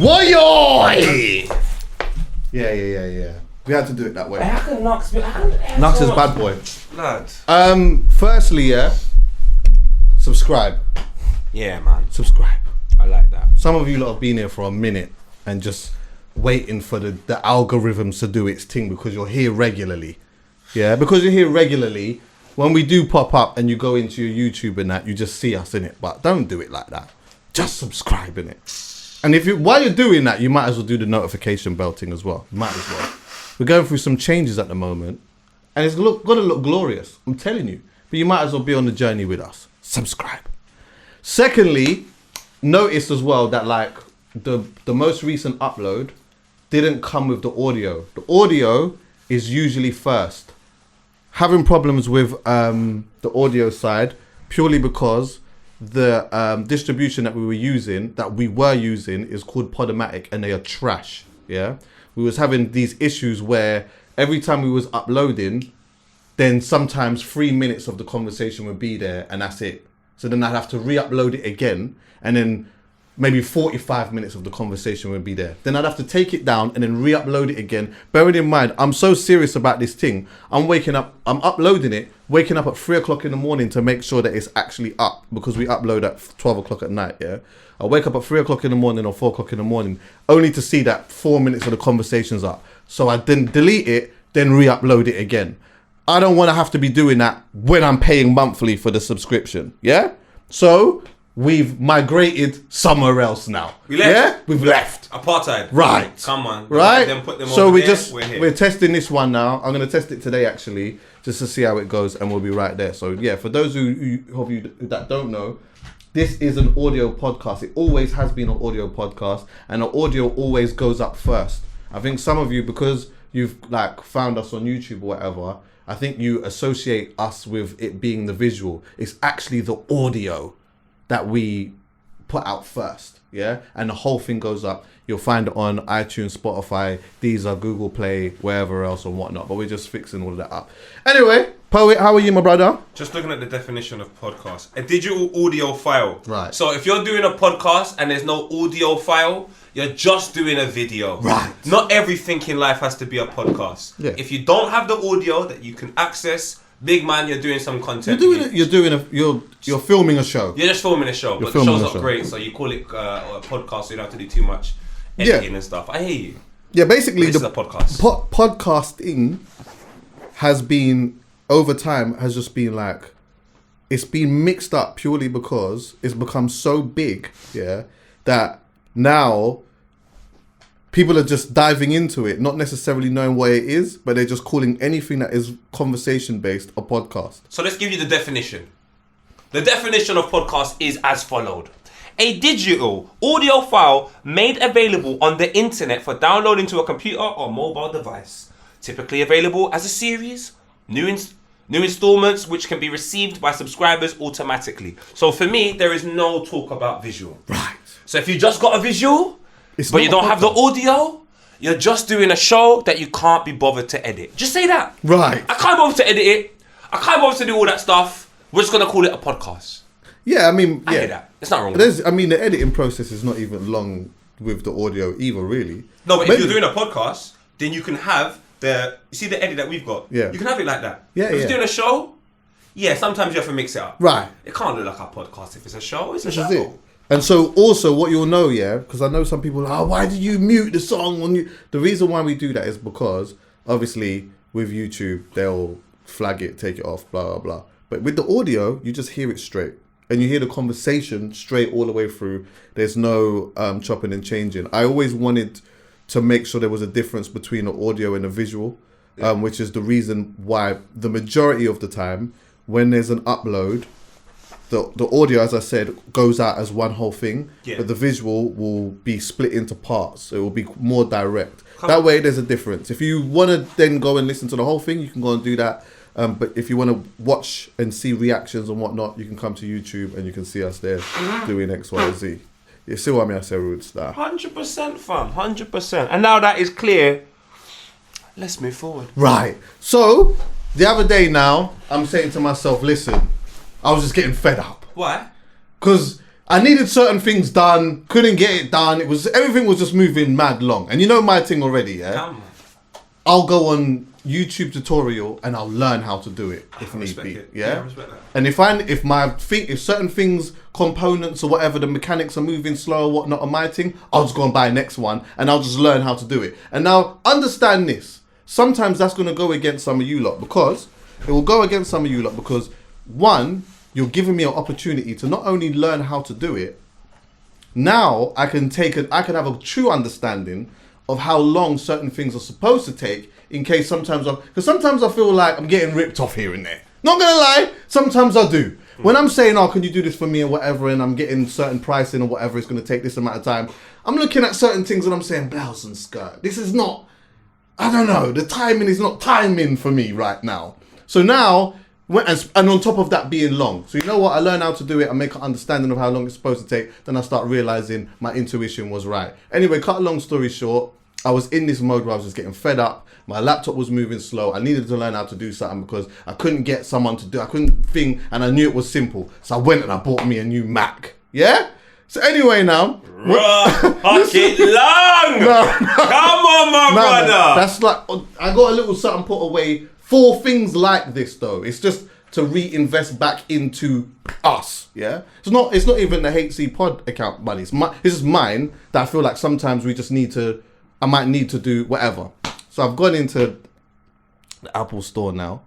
Woyoy! Yeah. We had to do it that way. How can Nux be? Nux is bad boy. Lad. Firstly, yeah. Subscribe. Yeah, man. Subscribe. I like that. Some of you lot have been here for a minute and just waiting for the algorithms to do its thing because you're here regularly. Yeah, because you're here regularly, when we do pop up and you go into your YouTube and that, you just see us in it. But don't do it like that. Just subscribe in it. And while you're doing that, you might as well do the notification bell thing as well. Might as well. We're going through some changes at the moment, and it's gonna look glorious. I'm telling you. But you might as well be on the journey with us. Subscribe. Secondly, notice as well that like the most recent upload didn't come with the audio. The audio is usually first. Having problems with the audio side purely because the distribution that we were using is called Podomatic, and they are trash. Yeah, we was having these issues where every time we was uploading, then sometimes 3 minutes of the conversation would be there and that's it. So then I'd have to re-upload it again, and then maybe 45 minutes of the conversation would be there. Then I'd have to take it down and then re-upload it again. Bearing in mind, I'm so serious about this thing. I'm uploading it, waking up at 3 o'clock in the morning to make sure that it's actually up, because we upload at 12 o'clock at night, yeah? I wake up at 3 o'clock in the morning or 4 o'clock in the morning, only to see that 4 minutes of the conversation's up. So I then delete it, then re-upload it again. I don't want to have to be doing that when I'm paying monthly for the subscription, yeah? So we've migrated somewhere else now. We left. Yeah, we've left. Apartheid. Right. Come on. Right. Then put them so over we're there. we're testing this one now. I'm gonna test it today actually, just to see how it goes, and we'll be right there. So yeah, for those of you that don't know, this is an audio podcast. It always has been an audio podcast, and the audio always goes up first. I think some of you, because you've like found us on YouTube or whatever, I think you associate us with it being the visual. It's actually the audio that we put out first, yeah? And the whole thing goes up. You'll find it on iTunes, Spotify, Deezer, Google Play, wherever else and whatnot. But we're just fixing all of that up. Anyway, Poet, how are you, my brother? Just looking at the definition of podcast. A digital audio file. Right. So if you're doing a podcast and there's no audio file, you're just doing a video. Right. Not everything in life has to be a podcast. Yeah. If you don't have the audio that you can access, big man, you're doing some content. You're filming a show. You're just filming a show, but the show's not great, so you call it a podcast, so you don't have to do too much editing and stuff. I hear you. Yeah, basically this is a podcast. Podcasting has been, over time, has just been like, it's been mixed up purely because it's become so big, yeah, that now people are just diving into it, not necessarily knowing what it is, but they're just calling anything that is conversation-based a podcast. So let's give you the definition. The definition of podcast is as followed. A digital audio file made available on the internet for downloading to a computer or mobile device. Typically available as a series, new installments which can be received by subscribers automatically. So for me, there is no talk about visual. Right. So if you just got a visual, but you don't have the audio, you're just doing a show that you can't be bothered to edit. Just say that. Right. I can't bother to edit it. I can't bother to do all that stuff. We're just going to call it a podcast. Yeah, I mean, I hear that. It's not wrong. The editing process is not even long with the audio either, really. No, but if you're doing a podcast, then you can have you see the edit that we've got? Yeah. You can have it like that. Yeah, if you're doing a show, sometimes you have to mix it up. Right. It can't look like a podcast if it's a show. It's a show. It. And so also what you'll know, because I know some people are, why did you mute the song on you? The reason why we do that is because obviously with YouTube, they'll flag it, take it off, blah, blah, blah. But with the audio, you just hear it straight. And you hear the conversation straight all the way through. There's no chopping and changing. I always wanted to make sure there was a difference between the audio and the visual, which is the reason why the majority of the time, when there's an upload, the audio, as I said, goes out as one whole thing, but the visual will be split into parts. It will be more direct. That way, there's a difference. If you want to then go and listen to the whole thing, you can go and do that. But if you want to watch and see reactions and whatnot, you can come to YouTube and you can see us there doing X, Y, Z. You see what I mean? I say roots there. 100%, fam. 100%. And now that is clear, let's move forward. Right. So, the other day now, I'm saying to myself, listen, I was just getting fed up. Why? Because I needed certain things done, couldn't get it done. Everything was just moving mad long. And you know my thing already, yeah? Come on. I'll go on YouTube tutorial and I'll learn how to do it if need be. Yeah? I respect that. And if certain things, components or whatever, the mechanics are moving slow or whatnot on my thing, I'll just go and buy the next one and I'll just learn how to do it. And now understand this. Sometimes that's gonna go against some of you lot because one, you're giving me an opportunity to not only learn how to do it, now I can have a true understanding of how long certain things are supposed to take in case sometimes I feel like I'm getting ripped off here and there. Not gonna lie, sometimes I do. When I'm saying, oh, can you do this for me or whatever, and I'm getting certain pricing or whatever, it's gonna take this amount of time, I'm looking at certain things and I'm saying, blouse and skirt, this is not, I don't know, the timing is not timing for me right now. So now, and on top of that being long. So you know what, I learn how to do it, I make an understanding of how long it's supposed to take, then I start realizing my intuition was right. Anyway, cut a long story short, I was in this mode where I was just getting fed up. My laptop was moving slow. I needed to learn how to do something because I couldn't get someone to do. I couldn't think, and I knew it was simple. So I went and I bought me a new Mac. Yeah. So anyway, now. Pocket long. Come on, my brother. That's like I got a little something put away for things like this, though. It's just to reinvest back into us. Yeah. It's not even the HC Pod account money. It's just mine that I feel like sometimes we just need to. I might need to do whatever. So I've gone into the Apple store now,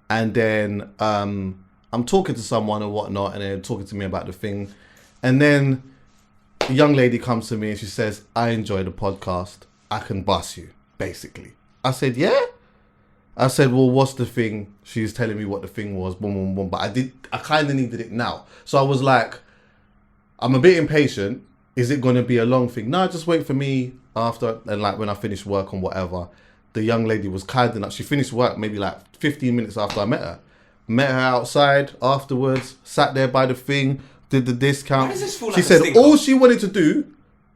and then I'm talking to someone and whatnot, and they're talking to me about the thing. And then a young lady comes to me and she says, I enjoy the podcast. I can bus you, basically. I said, yeah? I said, well, what's the thing? She's telling me what the thing was, boom, boom, boom. But I kind of needed it now. So I was like, I'm a bit impatient. Is it going to be a long thing? No, just wait for me after. And like when I finish work and whatever, the young lady was kind enough. She finished work maybe like 15 minutes after I met her. Met her outside afterwards, sat there by the thing, did the discount. Why does this feel like she a said stinker? all she wanted to do,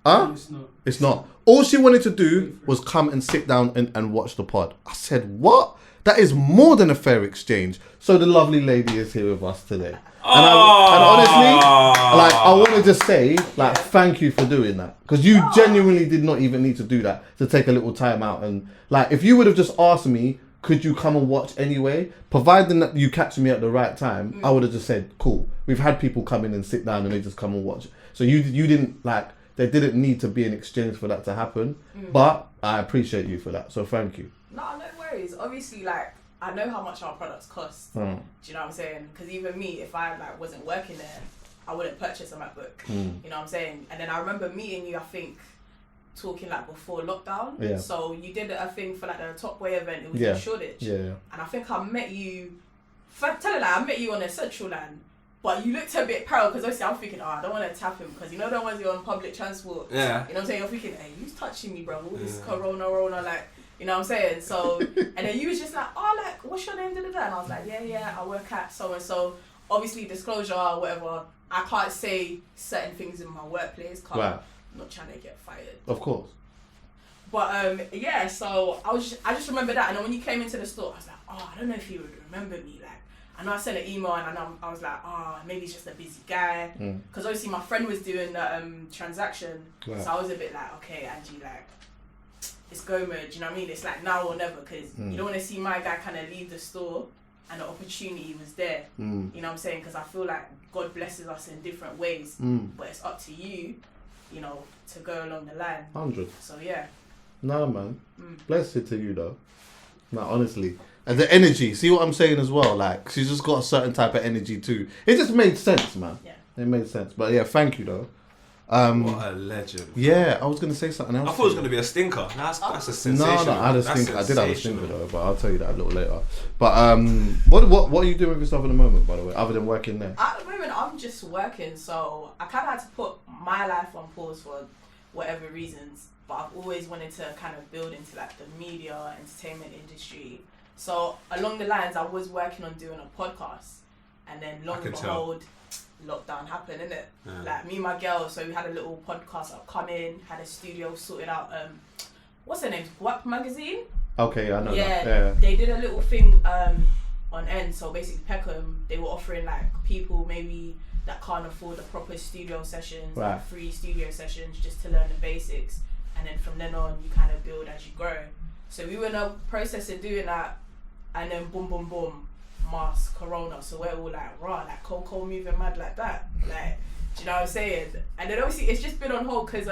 No, it's not. All she wanted to do was come and sit down and watch the pod. I said, what? That is more than a fair exchange. So the lovely lady is here with us today. And honestly, like, I want to just say, like, thank you for doing that. Because you genuinely did not even need to do that, to take a little time out. And, like, if you would have just asked me, could you come and watch anyway? Providing that you catch me at the right time, I would have just said, cool. We've had people come in and sit down and they just come and watch. So you didn't, like, there didn't need to be an exchange for that to happen. But I appreciate you for that. So thank you. No worries. Obviously, like, I know how much our products cost. Do you know what I'm saying? Because even me, if I like wasn't working there, I wouldn't purchase a MacBook. You know what I'm saying? And then I remember meeting you, I think, talking like before lockdown. Yeah. So you did a thing for like the Top Way event. It was in Shoreditch. Yeah. And I think I met you. Tell her like I met you on a Central Line. But you looked a bit proud because obviously I'm thinking, I don't want to tap him because you know the ones you're on public transport. Yeah. You know what I'm saying? You're thinking, hey, who's touching me, bro? All this corona, like. You know what I'm saying? So, and then you was just like, oh, like, what's your name? And I was like, yeah, I work at so-and-so. Obviously, disclosure, whatever. I can't say certain things in my workplace because I'm not trying to get fired. Of course. But, yeah, so I just remember that. And then when you came into the store, I was like, oh, I don't know if you would remember me. Like, I know I sent an email and I was like, oh, maybe he's just a busy guy. Because obviously my friend was doing the transaction. So I was a bit like, okay, Angie, like, it's go mode, you know what I mean? It's like now or never because you don't want to see my guy kind of leave the store and the opportunity was there. You know what I'm saying? Because I feel like God blesses us in different ways, but it's up to you, you know, to go along the line. 100. So yeah. No, man. Blessed to you, though. No, honestly. And the energy, see what I'm saying as well? Like, she's just got a certain type of energy too. It just made sense, man. Yeah. It made sense. But yeah, thank you, though. What a legend. Yeah, I was going to say something else. I thought it was going to be a stinker. That's a sensation. No, I had a stinker. I did have a stinker though, but I'll tell you that a little later. But what are you doing with yourself at the moment, by the way, other than working there? At the moment, I'm just working, so I kind of had to put my life on pause for whatever reasons. But I've always wanted to kind of build into like the media, entertainment industry. So along the lines, I was working on doing a podcast, and then long and behold, lockdown happened, innit? Yeah. Like me and my girl, so we had a little podcast upcoming, had a studio sorted out. What's her name? Guap magazine. Okay, I know. Yeah, that. Yeah. They did a little thing on End. So basically, Peckham, they were offering like people maybe that can't afford a proper studio sessions, Right. like free studio sessions, just to learn the basics. And then from then on, you kind of build as you grow. So we were in a process of doing that, and then boom, boom, boom, mask, corona. So we're all like, raw, like Coco moving mad like that. Like, do you know what I'm saying? And then obviously it's just been on hold because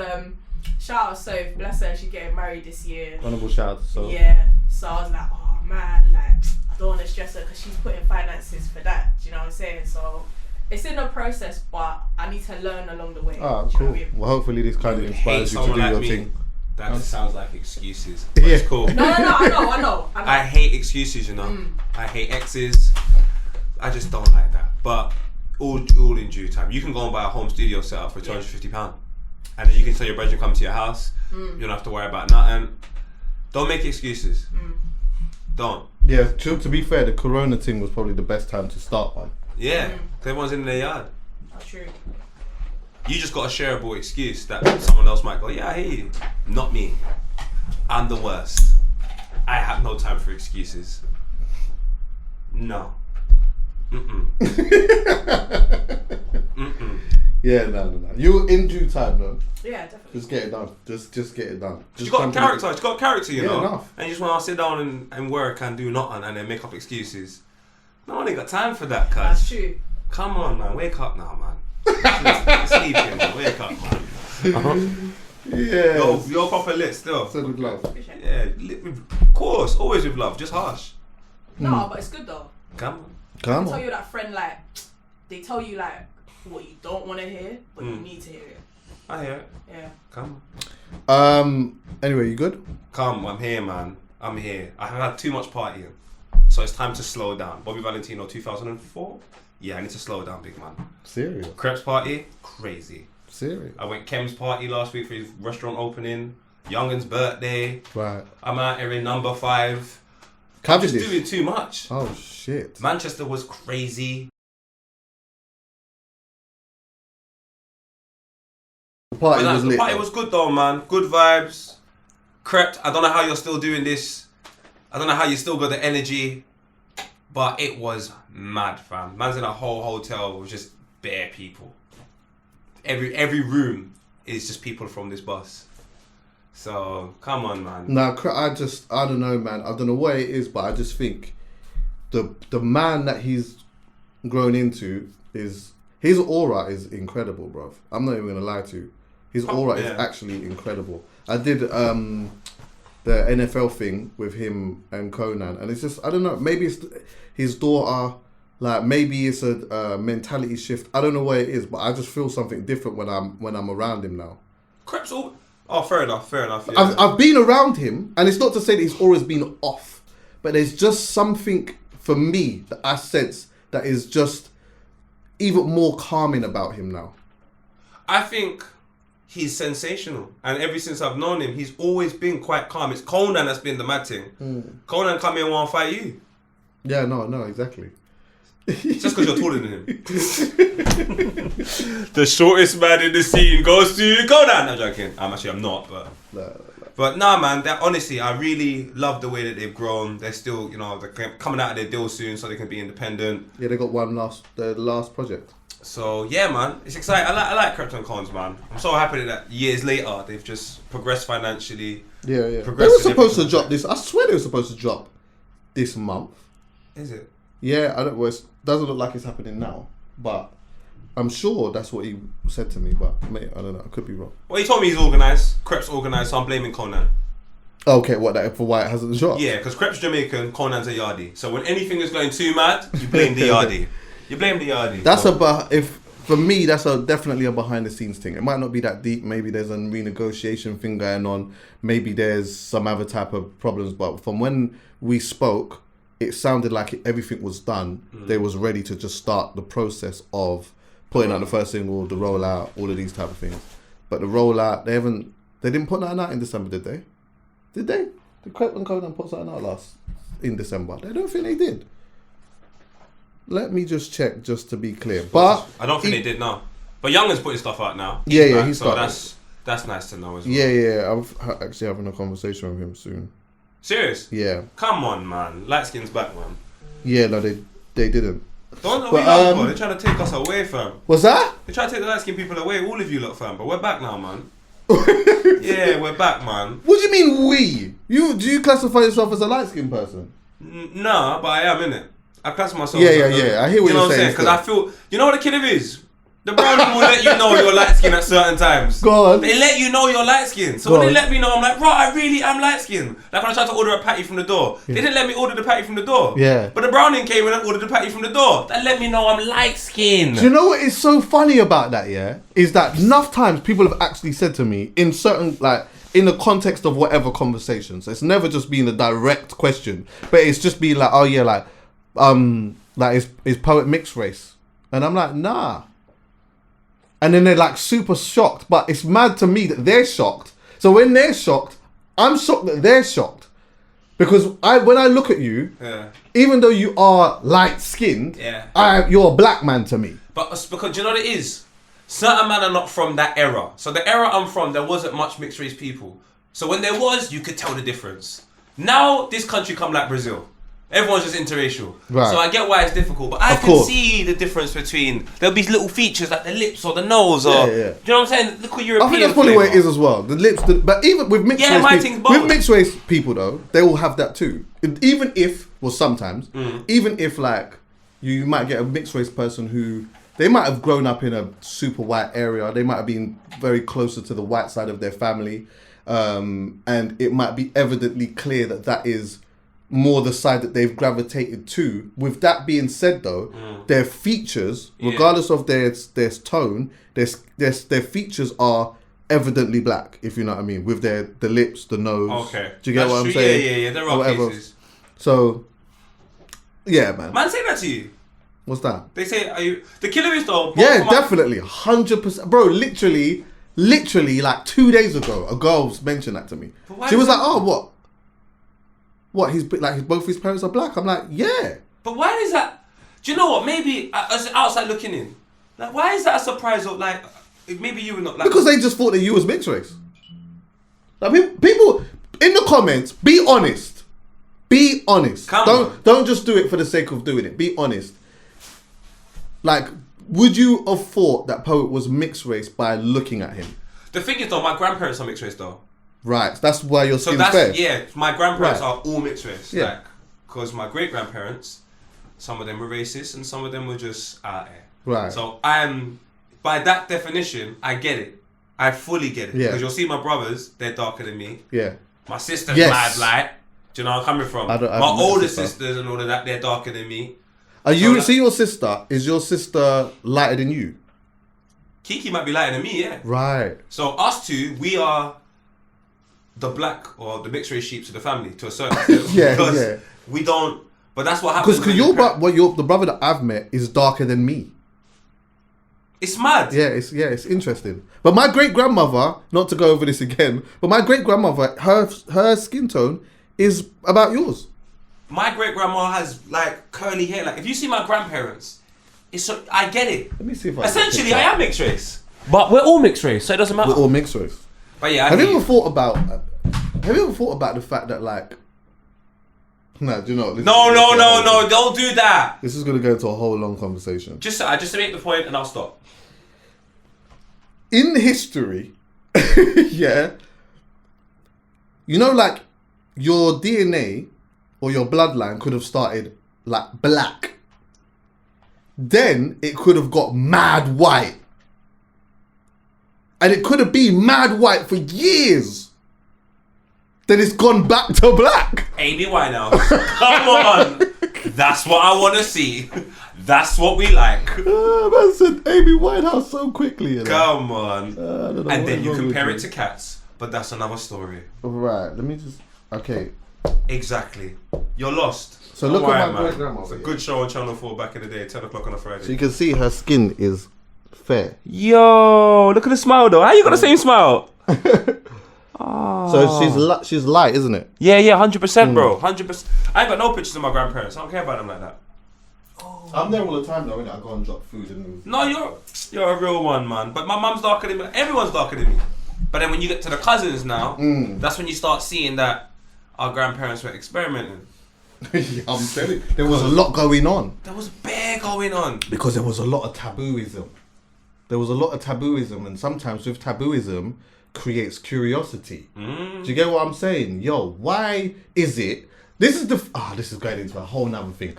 shout out Soph, bless her, she's getting married this year. Honourable shout out. So Yeah. So I was like, oh man, like I don't want to stress her because she's putting finances for that. Do you know what I'm saying? So it's in the process, but I need to learn along the way. ah, Do you know cool. what I mean? Well, hopefully this kind of inspires you to someone do like your me. thing. That just sounds like excuses. But Yeah. it's cool. No, I know. I hate excuses, you know. I hate exes. I just don't like that. But all in due time. You can go and buy a home studio setup for £250, and then you can tell your brother come to your house. You don't have to worry about nothing. Don't make excuses. Don't. Yeah, to be fair, the Corona thing was probably the best time to start one. Yeah, 'cause everyone's in their yard. That's true. You just got a shareable excuse that someone else might go, yeah, I hear you. Not me. I'm the worst. I have no time for excuses. No. Mm-mm. Mm-mm. Yeah, no. You in due time though. Yeah, definitely. Just get it done. Just get it done. She's got character. She's got character, you Yeah, know. enough. And you just want to sit down and work and do nothing and then make up excuses. No one ain't got time for that, That's cuz. true. Come on, man. Wake up now, man. Sleeping, man. Wake up, man. Yeah. You're proper lit still. So good love. Appreciate it. Yeah, lit with, of course. Always with love. Just harsh. No, but it's good though. Come on. Come I tell on. you that friend, like, they tell you like what you don't want to hear, but you need to hear it. I hear it. Yeah. Come on. Anyway, you good? Come, I'm here, man. I'm here. I have had too much partying. So it's time to slow down. Bobby Valentino 2004? Yeah, I need to slow down, big man. Serious. Krept's party? Crazy. Serious. I went Kem's party last week for his restaurant opening. Youngen's birthday. Right. I'm out here in number 5. Just Cavendish. doing too much. Oh shit. Manchester was crazy. The party But was the lit. party though. was good though, man. Good vibes. Krept, I don't know how you're still doing this. I don't know how you still got the energy. But it was mad, fam. Man's in a whole hotel with just bare people. Every room is just people from this bus. So, come on, man. Now, I don't know, man. I don't know what it is, but I just think the man that he's grown into is his aura is incredible, bruv. I'm not even gonna lie to you. His aura is actually incredible. I did the NFL thing with him and Conan, and it's just I don't know. Maybe it's his daughter. Like maybe it's a mentality shift. I don't know what it is, but I just feel something different when I'm around him now. Krept's all... Oh, fair enough. Yeah. I've been around him, and it's not to say that he's always been off, but there's just something for me that I sense that is just even more calming about him now. I think he's sensational. And ever since I've known him, he's always been quite calm. It's Conan that's been the mad thing. Conan come here and want to fight you. Yeah, no, exactly. Just because you're taller than him. The shortest man in the scene goes to Conan. I'm joking. I'm not, but... No. But nah, man, honestly, I really love the way that they've grown. They're still, they're coming out of their deal soon so they can be independent. Yeah, they got the last project. So, yeah, man, it's exciting. I like Krept and Cons, man. I'm so happy that years later, they've just progressed financially. Yeah. They were Progressed in supposed to everything. drop this. I swear they were supposed to drop this month. Is it? Yeah, I don't. Well, it doesn't look like it's happening now, but I'm sure that's what he said to me. But mate, I don't know. I could be wrong. Well, he told me he's organised. Krept's organised, so I'm blaming Conan. Okay, for why it hasn't dropped? Yeah, because Krept's Jamaican, Conan's a yardie. So when anything is going too mad, you blame the yardie. You blame the yardie. That's for me, that's definitely a behind the scenes thing. It might not be that deep. Maybe there's a renegotiation thing going on. Maybe there's some other type of problems. But from when we spoke, it sounded like everything was done. They was ready to just start the process of putting out the first single, the rollout, all of these type of things. But the rollout, they didn't put that out in December, did they? Did they? Did Krept and Conan put something out in December? I don't think they did. Let me just check, just to be clear. But I don't think they did now. But Youngen's putting stuff out now. Yeah, he's so started. that's nice to know as well. Yeah. I'm actually having a conversation with him soon. Serious? Yeah. Come on, man. Light skin's back, man. Yeah, no, they didn't. Don't But, they're trying to take us away, fam. What's that? They're trying to take the light skinned people away, all of you lot, fam. But we're back now, man. Yeah, we're back, man. What do you mean we? Do you classify yourself as a light skinned person? Nah, but I am, innit? I class myself. Yeah. I hear what you're saying. Because I feel, you know what the killer is? The brown people will let you know you're light skinned at certain times. Go on. They let you know you're light skinned. So when they let me know, I'm like, right, I really am light skinned. Like when I tried to order a patty from the door, they didn't let me order the patty from the door. Yeah. But the browning came and I ordered the patty from the door. That let me know I'm light skinned. Do you know what is so funny about that? Yeah, is that enough times people have actually said to me in certain in the context of whatever conversations. It's never just been a direct question, but it's just been like, oh yeah, is poet mixed race, and I'm like, nah. And then they're like super shocked, but it's mad to me that they're shocked. So when they're shocked, I'm shocked that they're shocked. Because when I look at you, even though you are light skinned, you're a black man to me. But it's because, you know what it is? Certain men are not from that era. So the era I'm from, there wasn't much mixed race people. So when there was, you could tell the difference. Now, this country come like Brazil. Everyone's just interracial. Right. So I get why it's difficult. But I can see the difference between, there'll be little features like the lips or the nose or, do you know what I'm saying? Look at European I think that's probably what it is as well. The lips, but even with mixed race people though, they will have that too. Sometimes, even if like, you might get a mixed race person who, they might have grown up in a super white area. They might have been very closer to the white side of their family. And it might be evidently clear that is more the side that they've gravitated to. With that being said though, their features, regardless of their tone, their features are evidently black, if you know what I mean, with the lips, the nose. Okay. Do you get what I'm saying? Yeah, there are cases. So, yeah, man. Man, say that to you. What's that? They say, are you the killer is though? Yeah, definitely, 100%, bro. Literally, like 2 days ago, a girl mentioned that to me. She was like, "Oh, what? What? He's like both his parents are black." I'm like, "Yeah." But why is that? Do you know what? Maybe as outside looking in, like, why is that a surprise? Or like, maybe you were not like, because they just thought that you was mixed race. Like people in the comments, be honest. Be honest. Don't just do it for the sake of doing it. Be honest. Like, would you have thought that Poet was mixed race by looking at him? The thing is though, my grandparents are mixed race though. Right, that's why your skin's fair. Yeah, my grandparents are all mixed race. Yeah. Like, because my great grandparents, some of them were racist and some of them were just out there. Right. So by that definition, I get it. I fully get it. Because you'll see my brothers, they're darker than me. Yeah. My sister's mad light. Do you know where I'm coming from? My older sisters and all of that, they're darker than me. See your sister, is your sister lighter than you? Kiki might be lighter than me, yeah. Right. So us two, we are the black or the mixed race sheep to the family to a certain extent. Because we don't, but that's what happens. Because the brother that I've met is darker than me. It's mad. Yeah, it's interesting. But my great grandmother, not to go over this again, but my great grandmother, her skin tone is about yours. My great grandma has like curly hair. Like if you see my grandparents, I get it. Let me see if essentially I am mixed race. But we're all mixed race, so it doesn't matter. We're all mixed race. But yeah, have you ever thought about the fact that like, no, do you know? No, don't do that. This is gonna go into a whole long conversation. Just make the point and I'll stop. In history, yeah, you know, like your DNA or your bloodline could have started like black. Then it could have got mad white. And it could have been mad white for years. Then it's gone back to black. Amy Winehouse. Come on. That's what I want to see. That's what we like. Man said Amy Winehouse so quickly. You know? Come on. And then you compare it to Cats. But that's another story. Right. Let me just... Okay. Exactly. You're lost. So look at my great grandma. It's a good show on Channel 4 back in the day, 10 o'clock on a Friday. So you can see her skin is fair. Yo, look at the smile though. How you got the same smile? So she's light, isn't it? Yeah, 100%, bro. 100%. I ain't got no pictures of my grandparents. I don't care about them like that. I'm there all the time though, innit? I go and drop food and move. No, you're a real one, man. But my mum's darker than me. Everyone's darker than me. But then when you get to the cousins now, that's when you start seeing that our grandparents were experimenting. Yeah, I'm telling you, there was a lot going on. There was bare going on. Because there was a lot of tabooism. And sometimes with tabooism creates curiosity. Do you get what I'm saying? Yo, why is it? This is going into a whole nother thing.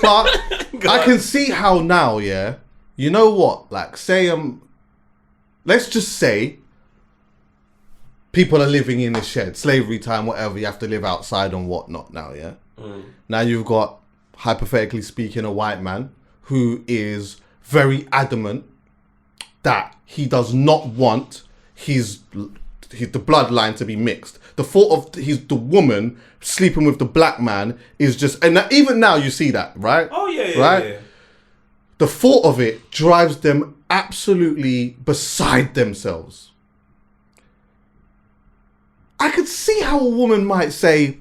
But I can see how now, yeah. You know what? Like, say let's just say people are living in a shed, slavery time, whatever. You have to live outside and whatnot now, yeah. Now you've got, hypothetically speaking, a white man who is very adamant that he does not want the bloodline to be mixed. The thought of the woman sleeping with the black man is just, and even now you see that, right? Oh yeah, right? Yeah. The thought of it drives them absolutely beside themselves. I could see how a woman might say,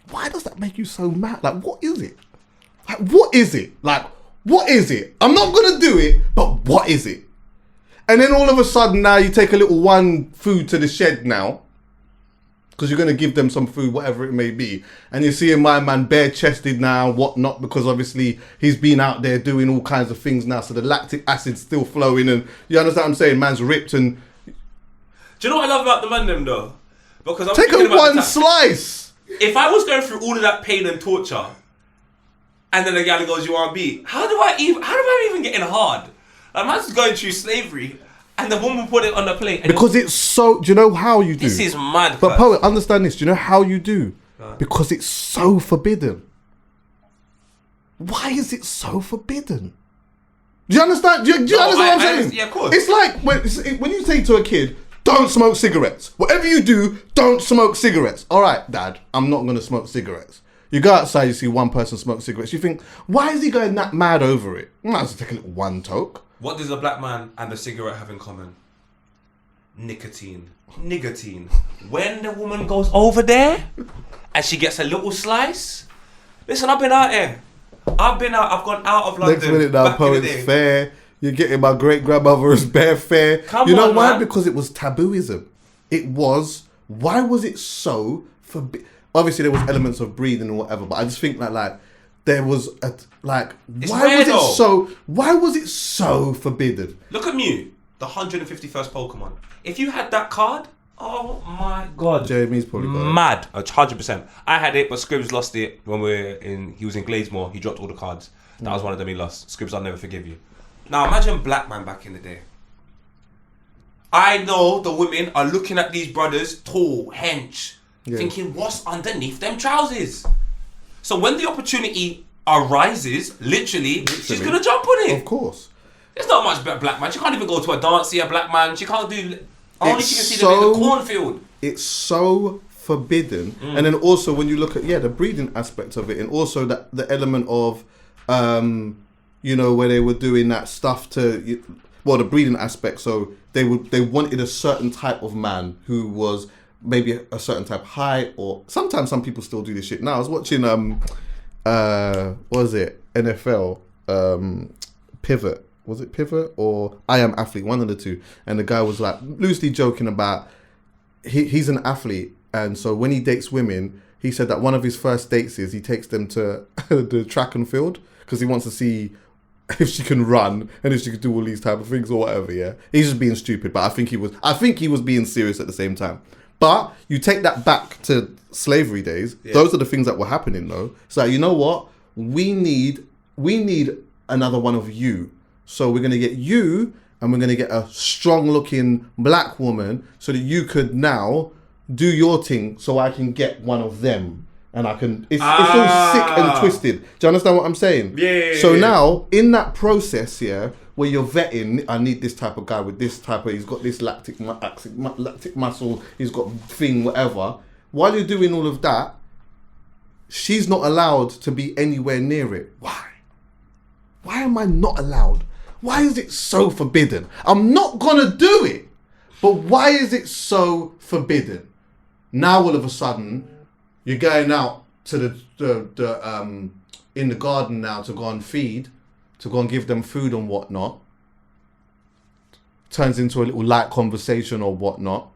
why does that make you so mad? Like, what is it? Like, what is it? Like, what is it? I'm not going to do it, but what is it? And then all of a sudden now you take a little one food to the shed now, because you're going to give them some food, whatever it may be. And you're seeing my man bare-chested now, whatnot, because obviously he's been out there doing all kinds of things now. So the lactic acid's still flowing, and you understand what I'm saying? Man's ripped and... Do you know what I love about the man them though? Because I'm take thinking a about one the time. slice. If I was going through all of that pain and torture, and then the gal goes, "You want to be?" How do I even get in hard? Like, man's going through slavery, and the woman put it on the plate. And Because it's so... Do you know how you do? this is mad. But cuz. poet, understand this. Do you know how you do? Because it's so forbidden. Why is it so forbidden? Do you understand? Do you understand what I'm saying? Yeah, of course. It's like when you say to a kid, don't smoke cigarettes. Whatever you do, don't smoke cigarettes. All right, Dad, I'm not going to smoke cigarettes. You go outside, you see one person smoke cigarettes. You think, why is he going that mad over it? I might as well take a little one toke. What does a black man and a cigarette have in common? Nicotine. When the woman goes over there and she gets a little slice, listen, I've been out here. I've gone out of London. Next minute now, back in the poet's day. fair. You're getting my great grandmother's bare fair. Come you know on, why? man. Because it was tabooism. Why was it so forbidden? Obviously, there was elements of breeding and whatever, but I just think that there was It's why rare, was it though. why was it so forbidden? Look at Mew, the 151st Pokemon. If you had that card, oh my god. Jamie's probably got it. Mad. 100%. I had it, but Scribs lost it when he was in Gladesmore. He dropped all the cards. That was one of them he lost. Scribs, I'll never forgive you. Now imagine black man back in the day. I know the women are looking at these brothers, tall, hench, thinking, what's underneath them trousers? So when the opportunity arises, literally, she's going to jump on it. Of course. There's not much about black man. She can't even go to a dance, see a black man. She can't do... Only It's she can see them in the cornfield. It's so forbidden. And then also when you look at, the breeding aspect of it, and also the element of, where they were doing that stuff the breeding aspect. So they wanted a certain type of man who was maybe a certain type of height, or sometimes some people still do this shit. Now I was watching, what was it? NFL, Pivot. Was it Pivot or I Am Athlete? One of the two. And the guy was like loosely joking about he's an athlete, and so when he dates women, he said that one of his first dates is he takes them to the track and field because he wants to see if she can run and if she can do all these type of things or whatever. Yeah, he's just being stupid, but I think he was being serious at the same time. But you take that back to slavery days. Yeah. Those are the things that were happening, though. So you know what? We need another one of you. So we're going to get you, and we're going to get a strong-looking black woman so that you could now do your thing so I can get one of them. And I can... It's all sick and twisted. Do you understand what I'm saying? Yeah. So now, in that process, where you're vetting, I need this type of guy with this type of... He's got this lactic muscle, he's got thing, whatever. While you're doing all of that, she's not allowed to be anywhere near it. Why? Why am I not allowed? Why is it so forbidden? I'm not gonna do it, but why is it so forbidden? Now all of a sudden, you're going out to the in the garden now to go and feed, to go and give them food and whatnot. Turns into a little light conversation or whatnot.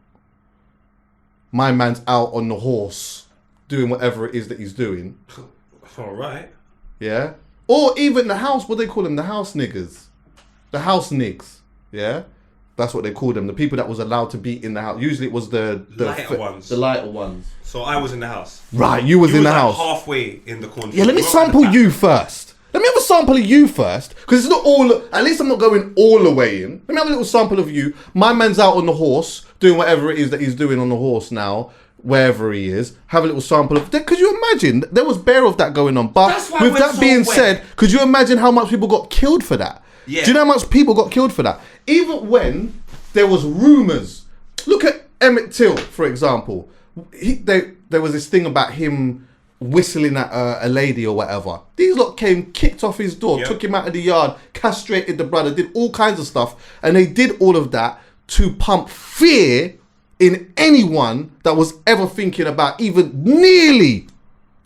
My man's out on the horse, doing whatever it is that he's doing. All right. Yeah. Or even the house, what they call them, the house niggas. The house niggas. Yeah. That's what they call them. The people that was allowed to be in the house. Usually it was the lighter ones. The lighter ones. So I was in the house. Right, you was in the like house. halfway in the corner. Yeah, let me sample you first. Let me have a sample of you first. Because it's not all, at least I'm not going all the way in. Let me have a little sample of you. My man's out on the horse, doing whatever it is that he's doing on the horse now, wherever he is. Have a little sample of that. Could you imagine? There was bare of that going on. But with that being said, could you imagine how much people got killed for that? Yeah. Do you know how much people got killed for that? Even when there was rumours. Look at Emmett Till, for example. There was this thing about him whistling at a lady or whatever. These lot came, kicked off his door, took him out of the yard, castrated the brother, did all kinds of stuff. And they did all of that to pump fear in anyone that was ever thinking about even nearly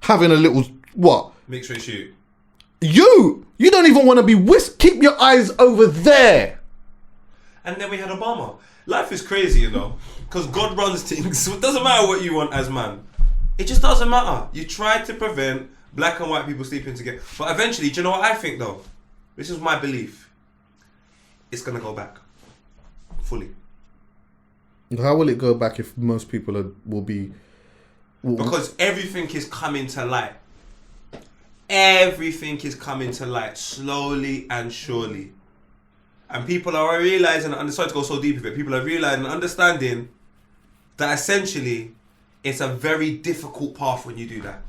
having a little, what? Mixed race shoot. You don't even want to be keep your eyes over there. And then we had Obama. Life is crazy, you know, because God runs things. So it doesn't matter what you want as man. It just doesn't matter. You try to prevent black and white people sleeping together. But eventually, do you know what I think though? This is my belief. It's going to go back. Fully. How will it go back if most people will be... Because everything is coming to light. Everything is coming to light slowly and surely. And people are realizing, and sorry to go so deep with it, people are realizing and understanding that essentially it's a very difficult path when you do that.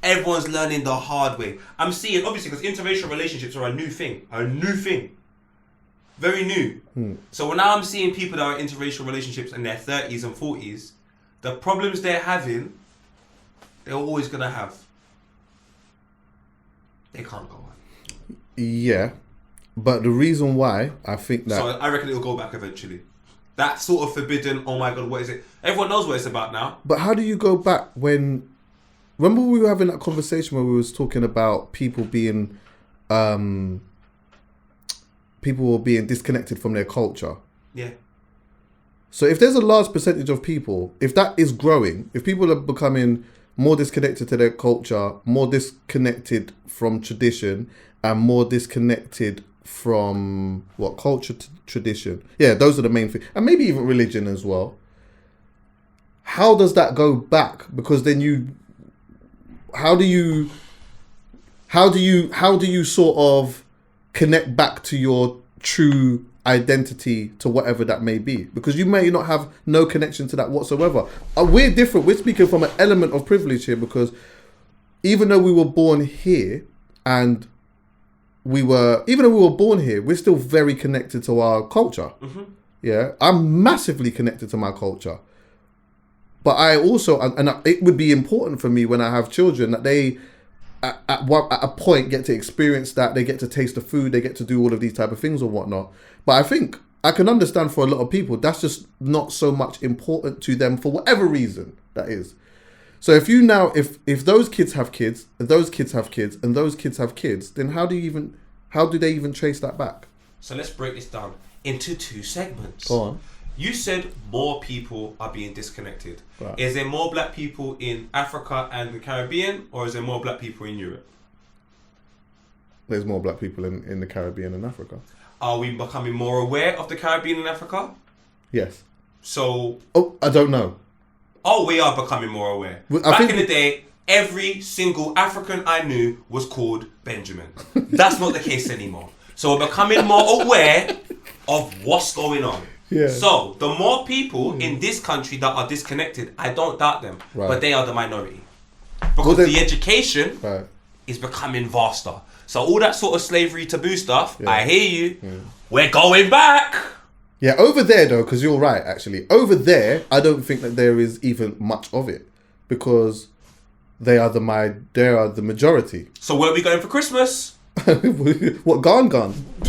Everyone's learning the hard way. I'm seeing, obviously, because interracial relationships are a new thing. Very new. So now I'm seeing people that are in interracial relationships in their 30s and 40s, the problems they're having, they're always going to have. They can't go on. Yeah. But the reason why I think that... So I reckon it'll go back eventually. That sort of forbidden, oh my God, what is it? Everyone knows what it's about now. But how do you go back when... Remember we were having that conversation where we was talking about people being... people were being disconnected from their culture. Yeah. So if there's a large percentage of people, if that is growing, if people are becoming more disconnected to their culture, more disconnected from tradition, and more disconnected from culture to tradition. Yeah, those are the main things. And maybe even religion as well. How does that go back? Because then how do you sort of connect back to your true identity to whatever that may be? Because you may not have no connection to that whatsoever. We're different. We're speaking from an element of privilege here, because even though we were born here and we're still very connected to our culture. Mm-hmm. Yeah, I'm massively connected to my culture. But I also, and it would be important for me when I have children that they, at a point, get to experience that. They get to taste the food. They get to do all of these type of things or whatnot. But I think I can understand for a lot of people that's just not so much important to them for whatever reason that is. So if those kids have kids, and those kids have kids, and those kids have kids, then how do they even trace that back? So let's break this down into two segments. Go on. You said more people are being disconnected. Right. Is there more black people in Africa and the Caribbean, or is there more black people in Europe? There's more black people in the Caribbean and Africa. Are we becoming more aware of the Caribbean and Africa? Yes. So... Oh, I don't know. Oh, we are becoming more aware. Back in the day, every single African I knew was called Benjamin. That's not the case anymore. So we're becoming more aware of what's going on. Yeah. So the more people in this country that are disconnected, I don't doubt them, but they are the minority. Because the education is becoming vaster. So all that sort of slavery taboo stuff, I hear you. Yeah. We're going back. Yeah, over there though, because you're right, actually. Over there, I don't think that there is even much of it, because they are the majority. So where are we going for Christmas? What, gone?